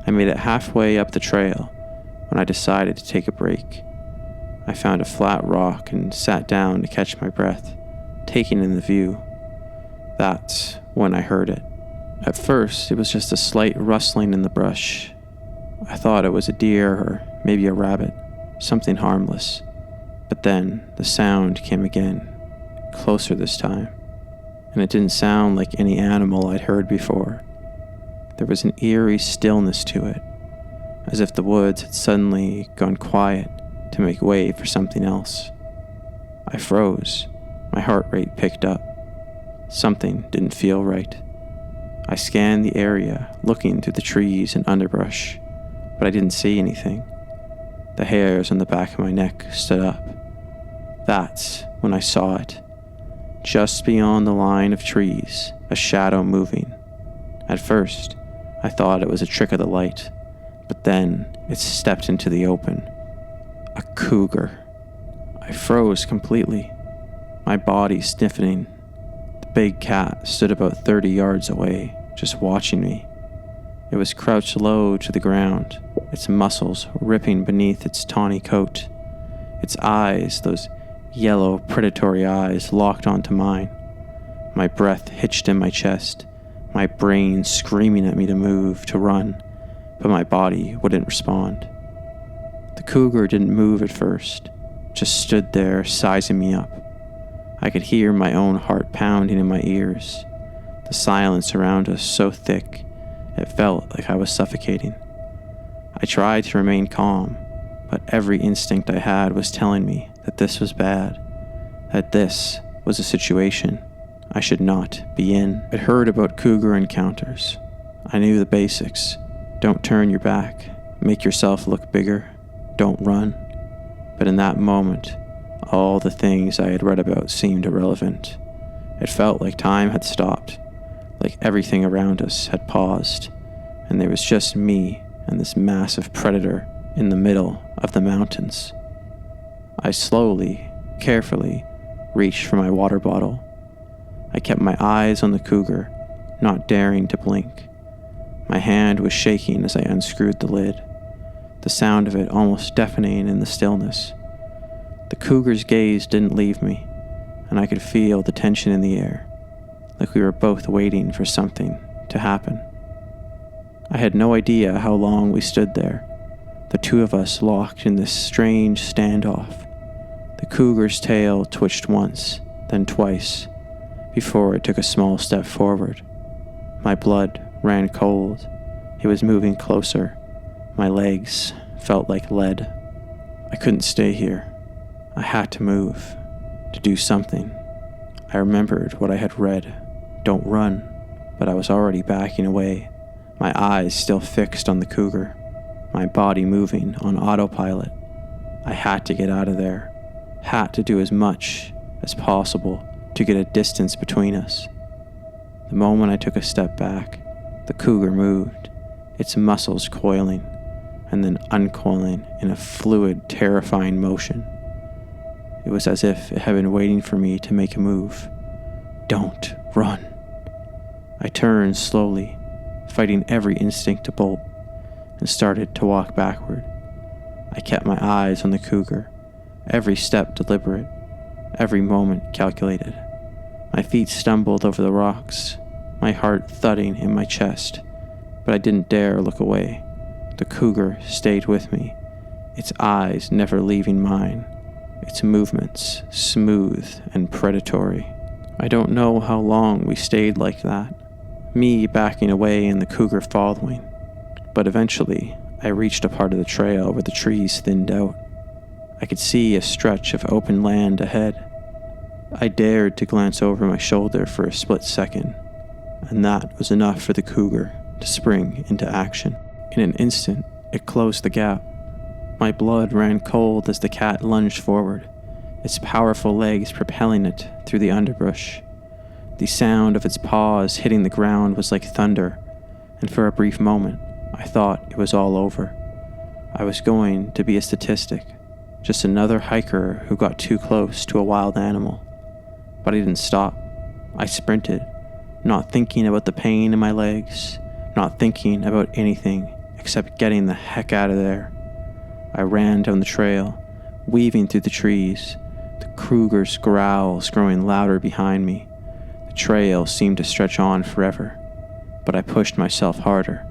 I made it halfway up the trail when I decided to take a break. I found a flat rock and sat down to catch my breath, taking in the view. That's when I heard it. At first, it was just a slight rustling in the brush. I thought it was a deer or maybe a rabbit, something harmless. But then the sound came again, closer this time, and it didn't sound like any animal I'd heard before. There was an eerie stillness to it, as if the woods had suddenly gone quiet to make way for something else. I froze. My heart rate picked up. Something didn't feel right. I scanned the area, looking through the trees and underbrush, but I didn't see anything. The hairs on the back of my neck stood up. That's when I saw it. Just beyond the line of trees, a shadow moving. At first, I thought it was a trick of the light, but then it stepped into the open. A cougar. I froze completely, my body stiffening. The big cat stood about 30 yards away, just watching me. It was crouched low to the ground, its muscles ripping beneath its tawny coat. Its eyes, those yellow, predatory eyes, locked onto mine. My breath hitched in my chest, my brain screaming at me to move, to run, but my body wouldn't respond. The cougar didn't move at first, just stood there sizing me up. I could hear my own heart pounding in my ears, the silence around us so thick it felt like I was suffocating. I tried to remain calm, but every instinct I had was telling me that this was bad, that this was a situation I should not be in. I'd heard about cougar encounters. I knew the basics. Don't turn your back, make yourself look bigger, don't run. But in that moment, all the things I had read about seemed irrelevant. It felt like time had stopped, like everything around us had paused, and there was just me and this massive predator in the middle of the mountains. I slowly, carefully, reached for my water bottle. I kept my eyes on the cougar, not daring to blink. My hand was shaking as I unscrewed the lid, the sound of it almost deafening in the stillness. The cougar's gaze didn't leave me, and I could feel the tension in the air, like we were both waiting for something to happen. I had no idea how long we stood there, the two of us locked in this strange standoff. The cougar's tail twitched once, then twice, before it took a small step forward. My blood ran cold. It was moving closer. My legs felt like lead. I couldn't stay here. I had to move, to do something. I remembered what I had read. Don't run. But I was already backing away, my eyes still fixed on the cougar, my body moving on autopilot. I had to get out of there, had to do as much as possible to get a distance between us. The moment I took a step back, the cougar moved, its muscles coiling and then uncoiling in a fluid, terrifying motion. It was as if it had been waiting for me to make a move. Don't run. I turned slowly, fighting every instinct to bolt, and started to walk backward. I kept my eyes on the cougar, every step deliberate, every moment calculated. My feet stumbled over the rocks, my heart thudding in my chest, but I didn't dare look away. The cougar stayed with me, its eyes never leaving mine. its movements smooth and predatory. I don't know how long we stayed like that, me backing away and the cougar following, but eventually I reached a part of the trail where the trees thinned out. I could see a stretch of open land ahead. I dared to glance over my shoulder for a split second, and that was enough for the cougar to spring into action. In an instant, it closed the gap. My blood ran cold as the cat lunged forward, its powerful legs propelling it through the underbrush. The sound of its paws hitting the ground was like thunder, and for a brief moment, I thought it was all over. I was going to be a statistic, just another hiker who got too close to a wild animal. But I didn't stop. I sprinted, not thinking about the pain in my legs, not thinking about anything except getting the heck out of there. I ran down the trail, weaving through the trees, the cougar's growls growing louder behind me. The trail seemed to stretch on forever, but I pushed myself harder,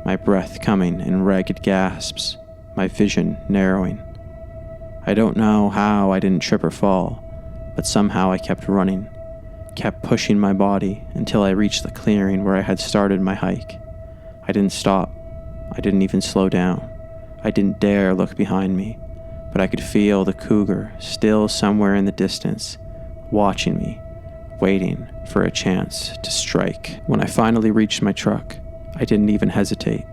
my breath coming in ragged gasps, my vision narrowing. I don't know how I didn't trip or fall, but somehow I kept running, kept pushing my body until I reached the clearing where I had started my hike. I didn't stop. I didn't even slow down. I didn't dare look behind me, but I could feel the cougar still somewhere in the distance, watching me, waiting for a chance to strike. When I finally reached my truck, I didn't even hesitate.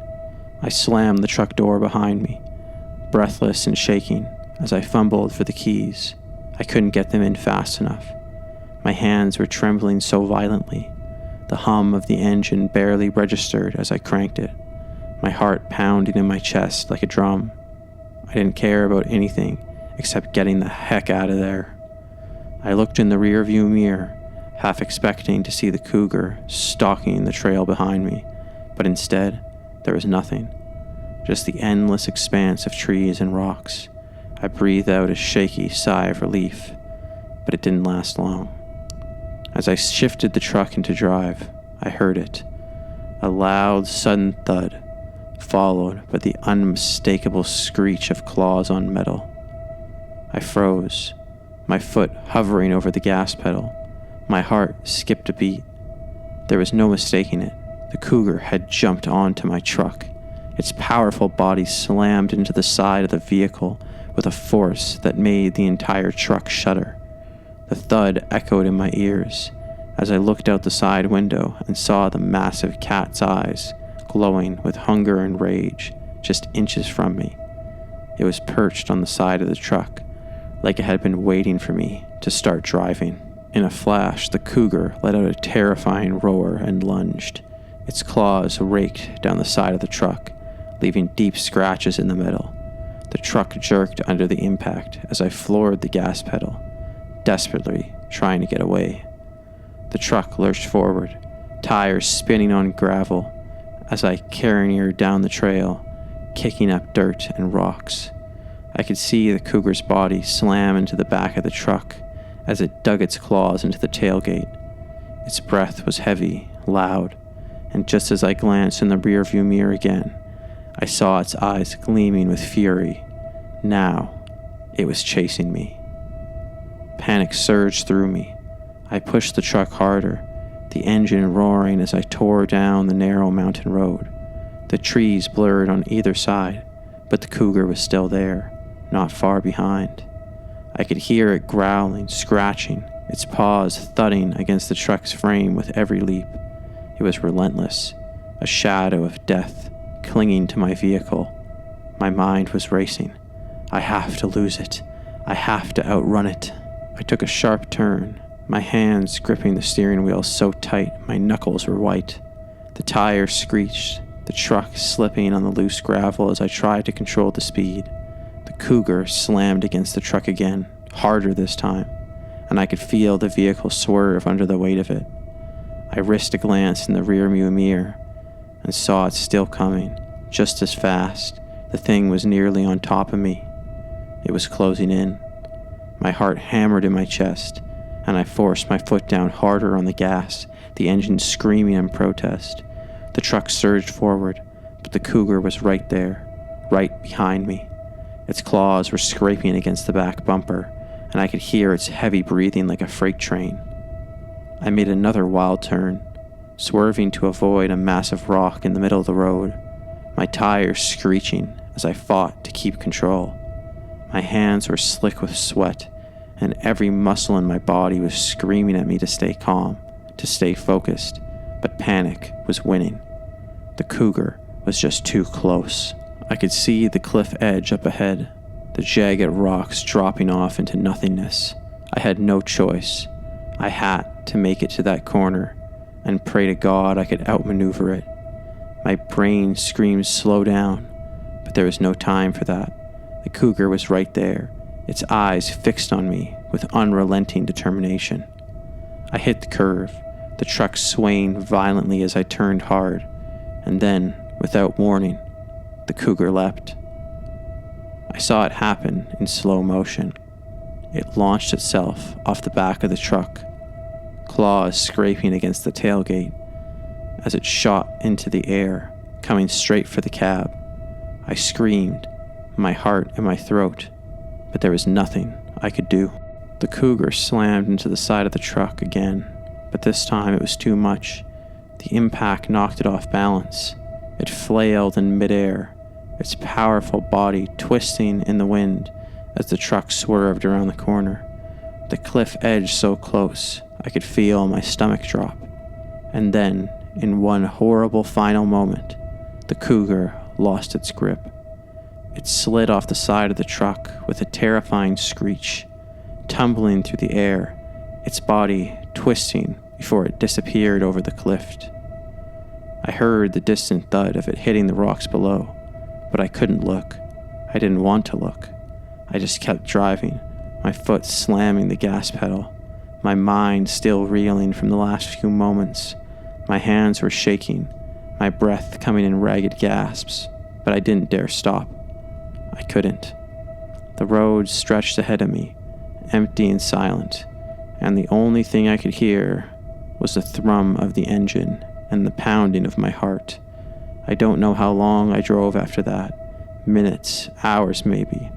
I slammed the truck door behind me, breathless and shaking as I fumbled for the keys. I couldn't get them in fast enough. My hands were trembling so violently. The hum of the engine barely registered as I cranked it, my heart pounding in my chest like a drum. I didn't care about anything except getting the heck out of there. I looked in the rearview mirror, half expecting to see the cougar stalking the trail behind me, but instead, there was nothing. Just the endless expanse of trees and rocks. I breathed out a shaky sigh of relief, but it didn't last long. As I shifted the truck into drive, I heard it. A loud, sudden thud, followed by the unmistakable screech of claws on metal. I froze, my foot hovering over the gas pedal. My heart skipped a beat. There was no mistaking it. The cougar had jumped onto my truck. Its powerful body slammed into the side of the vehicle with a force that made the entire truck shudder. The thud echoed in my ears as I looked out the side window and saw the massive cat's eyes glowing with hunger and rage just inches from me. It was perched on the side of the truck, like it had been waiting for me to start driving. In a flash, the cougar let out a terrifying roar and lunged. Its claws raked down the side of the truck, leaving deep scratches in the middle. The truck jerked under the impact as I floored the gas pedal, desperately trying to get away. The truck lurched forward, tires spinning on gravel, as I careened down the trail, kicking up dirt and rocks. I could see the cougar's body slam into the back of the truck as it dug its claws into the tailgate. Its breath was heavy, loud, and just as I glanced in the rearview mirror again, I saw its eyes gleaming with fury. Now, it was chasing me. Panic surged through me. I pushed the truck harder, the engine roaring as I tore down the narrow mountain road. The trees blurred on either side, but the cougar was still there, not far behind. I could hear it growling, scratching, its paws thudding against the truck's frame with every leap. It was relentless, a shadow of death clinging to my vehicle. My mind was racing. I have to lose it. I have to outrun it. I took a sharp turn, my hands gripping the steering wheel so tight my knuckles were white. The tires screeched, the truck slipping on the loose gravel as I tried to control the speed. The cougar slammed against the truck again, harder this time, and I could feel the vehicle swerve under the weight of it. I risked a glance in the rearview mirror and saw it still coming, just as fast. The thing was nearly on top of me. It was closing in. My heart hammered in my chest, and I forced my foot down harder on the gas, the engine screaming in protest. The truck surged forward, but the cougar was right there, right behind me. Its claws were scraping against the back bumper, and I could hear its heavy breathing like a freight train. I made another wild turn, swerving to avoid a massive rock in the middle of the road, my tires screeching as I fought to keep control. My hands were slick with sweat, and every muscle in my body was screaming at me to stay calm, to stay focused, but panic was winning. The cougar was just too close. I could see the cliff edge up ahead, the jagged rocks dropping off into nothingness. I had no choice. I had to make it to that corner and pray to God I could outmaneuver it. My brain screamed slow down, but there was no time for that. The cougar was right there, its eyes fixed on me with unrelenting determination. I hit the curve, the truck swaying violently as I turned hard, and then, without warning, the cougar leapt. I saw it happen in slow motion. It launched itself off the back of the truck, claws scraping against the tailgate. As it shot into the air, coming straight for the cab, I screamed, my heart in my throat, but there was nothing I could do. The cougar slammed into the side of the truck again, but this time it was too much. The impact knocked it off balance. It flailed in midair, its powerful body twisting in the wind as the truck swerved around the corner. The cliff edge so close, I could feel my stomach drop. And then, in one horrible final moment, the cougar lost its grip. It slid off the side of the truck with a terrifying screech, tumbling through the air, its body twisting before it disappeared over the cliff. I heard the distant thud of it hitting the rocks below, but I couldn't look. I didn't want to look. I just kept driving, my foot slamming the gas pedal, my mind still reeling from the last few moments. My hands were shaking, my breath coming in ragged gasps, but I didn't dare stop. I couldn't. The road stretched ahead of me, empty and silent, and the only thing I could hear was the thrum of the engine and the pounding of my heart. I don't know how long I drove after that. Minutes, hours maybe.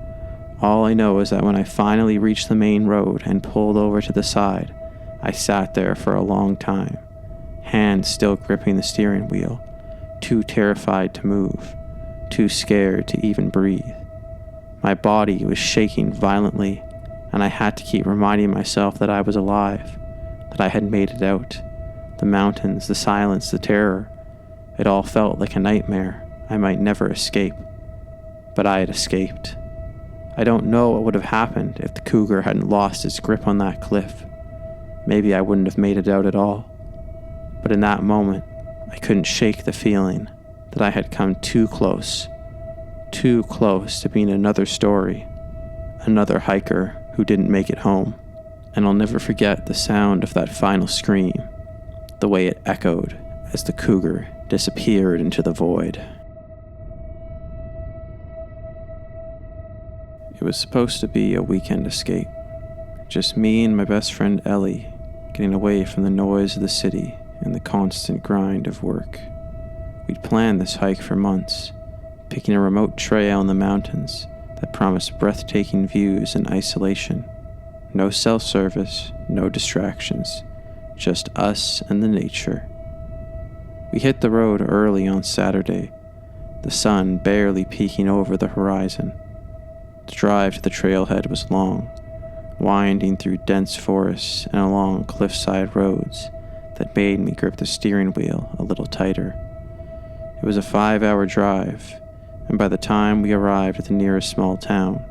All I know is that when I finally reached the main road and pulled over to the side, I sat there for a long time, hands still gripping the steering wheel, too terrified to move, too scared to even breathe. My body was shaking violently, and I had to keep reminding myself that I was alive, that I had made it out. The mountains, the silence, the terror, it all felt like a nightmare I might never escape. But I had escaped. I don't know what would have happened if the cougar hadn't lost its grip on that cliff. Maybe I wouldn't have made it out at all. But in that moment, I couldn't shake the feeling that I had come too close to being another story, another hiker who didn't make it home. And I'll never forget the sound of that final scream, the way it echoed as the cougar disappeared into the void. It was supposed to be a weekend escape, just me and my best friend Ellie getting away from the noise of the city and the constant grind of work. We'd planned this hike for months, picking a remote trail in the mountains that promised breathtaking views and isolation. No cell service, no distractions, just us and the nature. We hit the road early on Saturday, the sun barely peeking over the horizon. The drive to the trailhead was long, winding through dense forests and along cliffside roads that made me grip the steering wheel a little tighter. It was a 5-hour drive, and by the time we arrived at the nearest small town,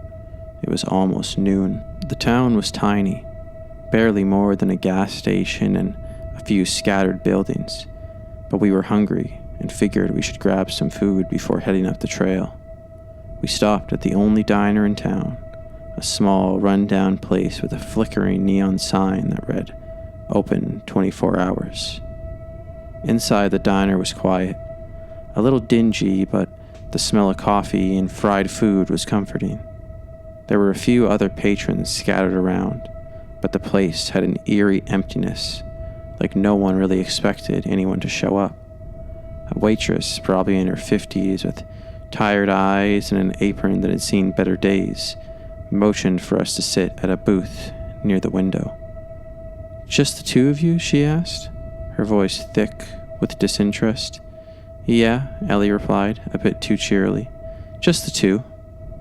it was almost noon. The town was tiny, barely more than a gas station and a few scattered buildings, but we were hungry and figured we should grab some food before heading up the trail. We stopped at the only diner in town, a small, run-down place with a flickering neon sign that read, "Open 24 hours." Inside the diner was quiet, a little dingy, but the smell of coffee and fried food was comforting. There were a few other patrons scattered around, but the place had an eerie emptiness, like no one really expected anyone to show up. A waitress, probably in her 50s, with tired eyes and an apron that had seen better days, motioned for us to sit at a booth near the window. "Just the two of you?" she asked, her voice thick with disinterest. "Yeah," Ellie replied, a bit too cheerily. "Just the two."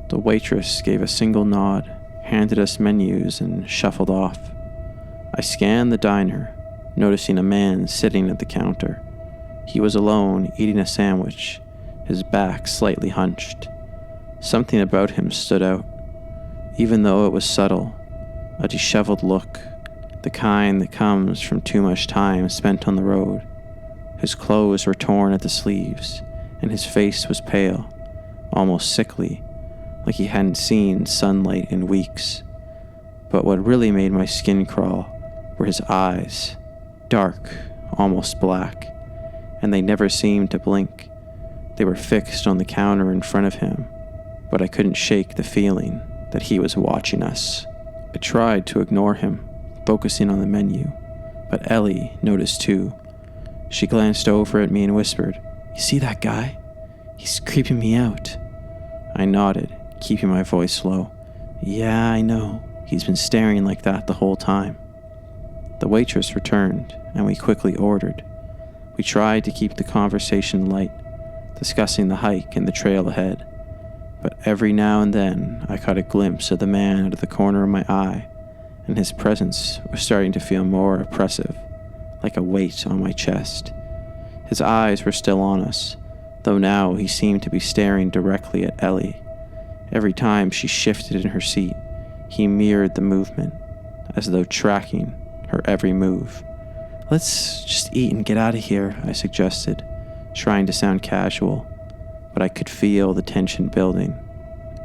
The waitress gave a single nod, handed us menus, and shuffled off. I scanned the diner, noticing a man sitting at the counter. He was alone, eating a sandwich, his back slightly hunched. Something about him stood out, even though it was subtle, a disheveled look, the kind that comes from too much time spent on the road. His clothes were torn at the sleeves, and his face was pale, almost sickly, like he hadn't seen sunlight in weeks. But what really made my skin crawl were his eyes, dark, almost black, and they never seemed to blink. They were fixed on the counter in front of him, but I couldn't shake the feeling that he was watching us. I tried to ignore him, focusing on the menu, but Ellie noticed too. She glanced over at me and whispered, "You see that guy? He's creeping me out." I nodded, keeping my voice low. "Yeah, I know. He's been staring like that the whole time." The waitress returned, and we quickly ordered. We tried to keep the conversation light, discussing the hike and the trail ahead. But every now and then I caught a glimpse of the man out of the corner of my eye, and his presence was starting to feel more oppressive, like a weight on my chest. His eyes were still on us, though now he seemed to be staring directly at Ellie. Every time she shifted in her seat, he mirrored the movement, as though tracking her every move. "Let's just eat and get out of here," I suggested, trying to sound casual, but I could feel the tension building.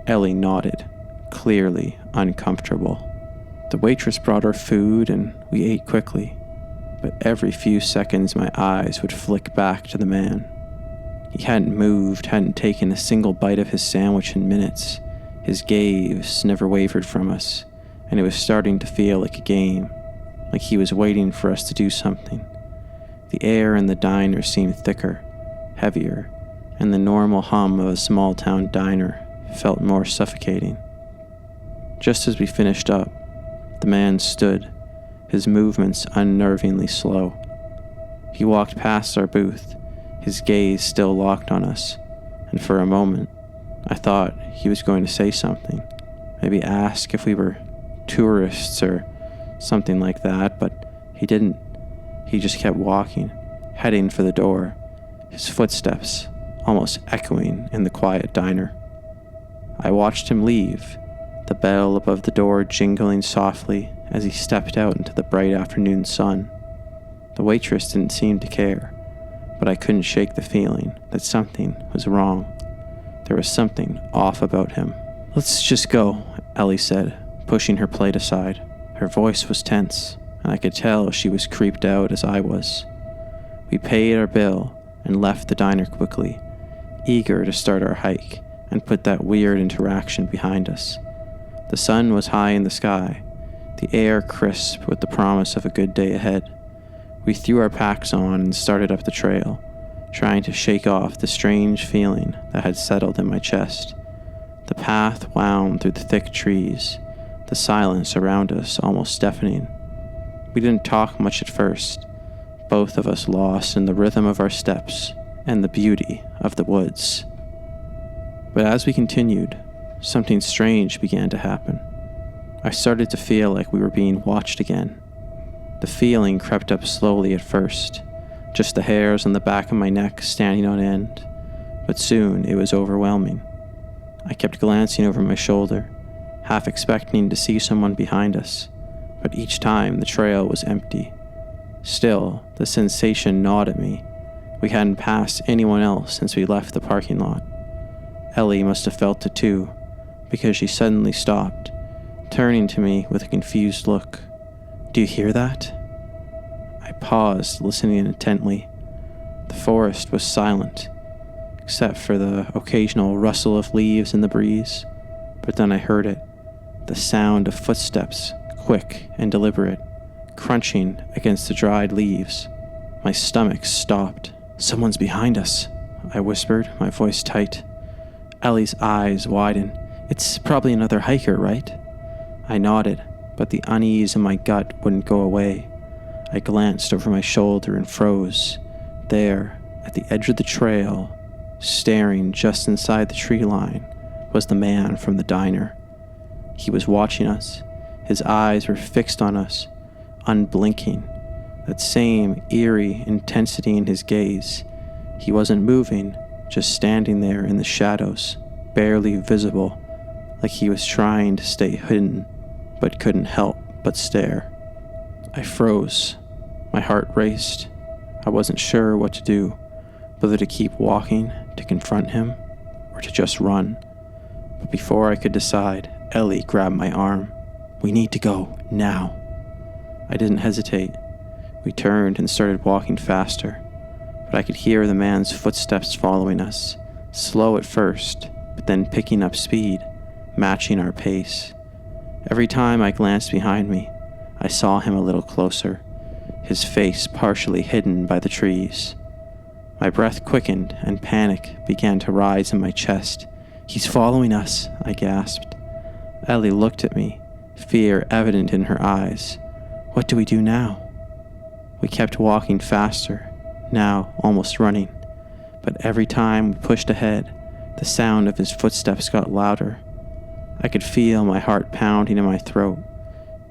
Ellie nodded, clearly uncomfortable. The waitress brought our food and we ate quickly, but every few seconds my eyes would flick back to the man. He hadn't moved, hadn't taken a single bite of his sandwich in minutes. His gaze never wavered from us, and it was starting to feel like a game, like he was waiting for us to do something. The air in the diner seemed thicker, heavier, and the normal hum of a small-town diner felt more suffocating. Just as we finished up, the man stood, his movements unnervingly slow. He walked past our booth, his gaze still locked on us, and for a moment, I thought he was going to say something, maybe ask if we were tourists or something like that, but he didn't. He just kept walking, heading for the door, his footsteps almost echoing in the quiet diner. I watched him leave, the bell above the door jingling softly as he stepped out into the bright afternoon sun. The waitress didn't seem to care, but I couldn't shake the feeling that something was wrong. There was something off about him. "Let's just go," Ellie said, pushing her plate aside. Her voice was tense, and I could tell she was creeped out as I was. We paid our bill and left the diner quickly, eager to start our hike and put that weird interaction behind us. The sun was high in the sky, the air crisp with the promise of a good day ahead. We threw our packs on and started up the trail, trying to shake off the strange feeling that had settled in my chest. The path wound through the thick trees, the silence around us almost deafening. We didn't talk much at first, both of us lost in the rhythm of our steps and the beauty of the woods. But as we continued, something strange began to happen. I started to feel like we were being watched again. The feeling crept up slowly at first, just the hairs on the back of my neck standing on end, but soon it was overwhelming. I kept glancing over my shoulder, half expecting to see someone behind us, but each time the trail was empty. Still, the sensation gnawed at me. We hadn't passed anyone else since we left the parking lot. Ellie must have felt it too, because she suddenly stopped, turning to me with a confused look. "Do you hear that?" I paused, listening intently. The forest was silent, except for the occasional rustle of leaves in the breeze. But then I heard it, the sound of footsteps, quick and deliberate, crunching against the dried leaves. My stomach stopped. "Someone's behind us," I whispered, my voice tight. Ellie's eyes widened. It's probably another hiker, right? I nodded, but the unease in my gut wouldn't go away. I glanced over my shoulder and froze. There, at the edge of the trail, staring just inside the tree line, was the man from the diner. He was watching us. His eyes were fixed on us, unblinking. That same eerie intensity in his gaze. He wasn't moving, just standing there in the shadows, barely visible, like he was trying to stay hidden, but couldn't help but stare. I froze. My heart raced. I wasn't sure what to do, whether to keep walking, to confront him, or to just run. But before I could decide, Ellie grabbed my arm. We need to go, now. I didn't hesitate. We turned and started walking faster, but I could hear the man's footsteps following us, slow at first, but then picking up speed, matching our pace. Every time I glanced behind me, I saw him a little closer, his face partially hidden by the trees. My breath quickened and panic began to rise in my chest. He's following us, I gasped. Ellie looked at me, fear evident in her eyes. What do we do now? We kept walking faster, now almost running, but every time we pushed ahead, the sound of his footsteps got louder. I could feel my heart pounding in my throat.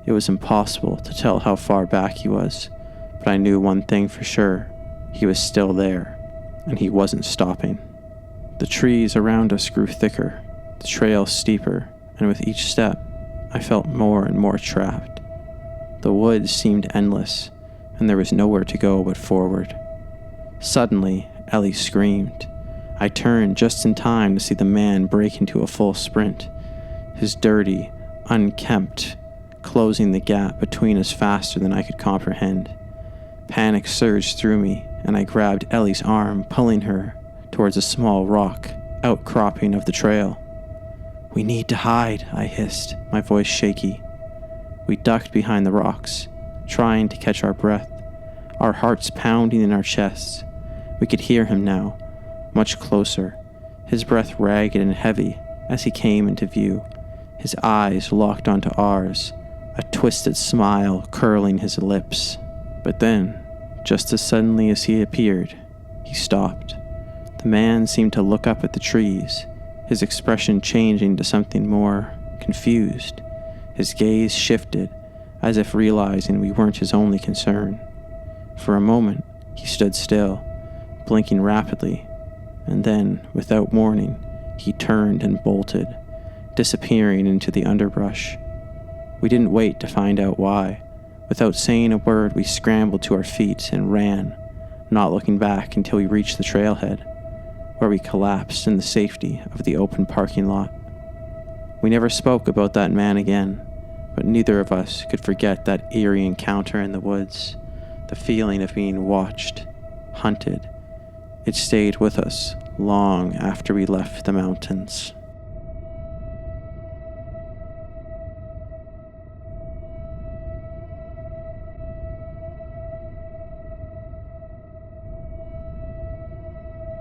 It was impossible to tell how far back he was, but I knew one thing for sure. He was still there, and he wasn't stopping. The trees around us grew thicker, the trail steeper, and with each step, I felt more and more trapped. The woods seemed endless, and there was nowhere to go but forward. Suddenly, Ellie screamed. I turned just in time to see the man break into a full sprint, his dirty, unkempt, closing the gap between us faster than I could comprehend. Panic surged through me, and I grabbed Ellie's arm, pulling her towards a small rock outcropping of the trail. We need to hide, I hissed, my voice shaky. We ducked behind the rocks, trying to catch our breath, our hearts pounding in our chests. We could hear him now, much closer, his breath ragged and heavy as he came into view, his eyes locked onto ours, a twisted smile curling his lips. But then, just as suddenly as he appeared, he stopped. The man seemed to look up at the trees, his expression changing to something more confused. His gaze shifted, as if realizing we weren't his only concern. For a moment, he stood still, blinking rapidly, and then, without warning, he turned and bolted, disappearing into the underbrush. We didn't wait to find out why. Without saying a word, we scrambled to our feet and ran, not looking back until we reached the trailhead, where we collapsed in the safety of the open parking lot. We never spoke about that man again, but neither of us could forget that eerie encounter in the woods, the feeling of being watched, hunted. It stayed with us long after we left the mountains.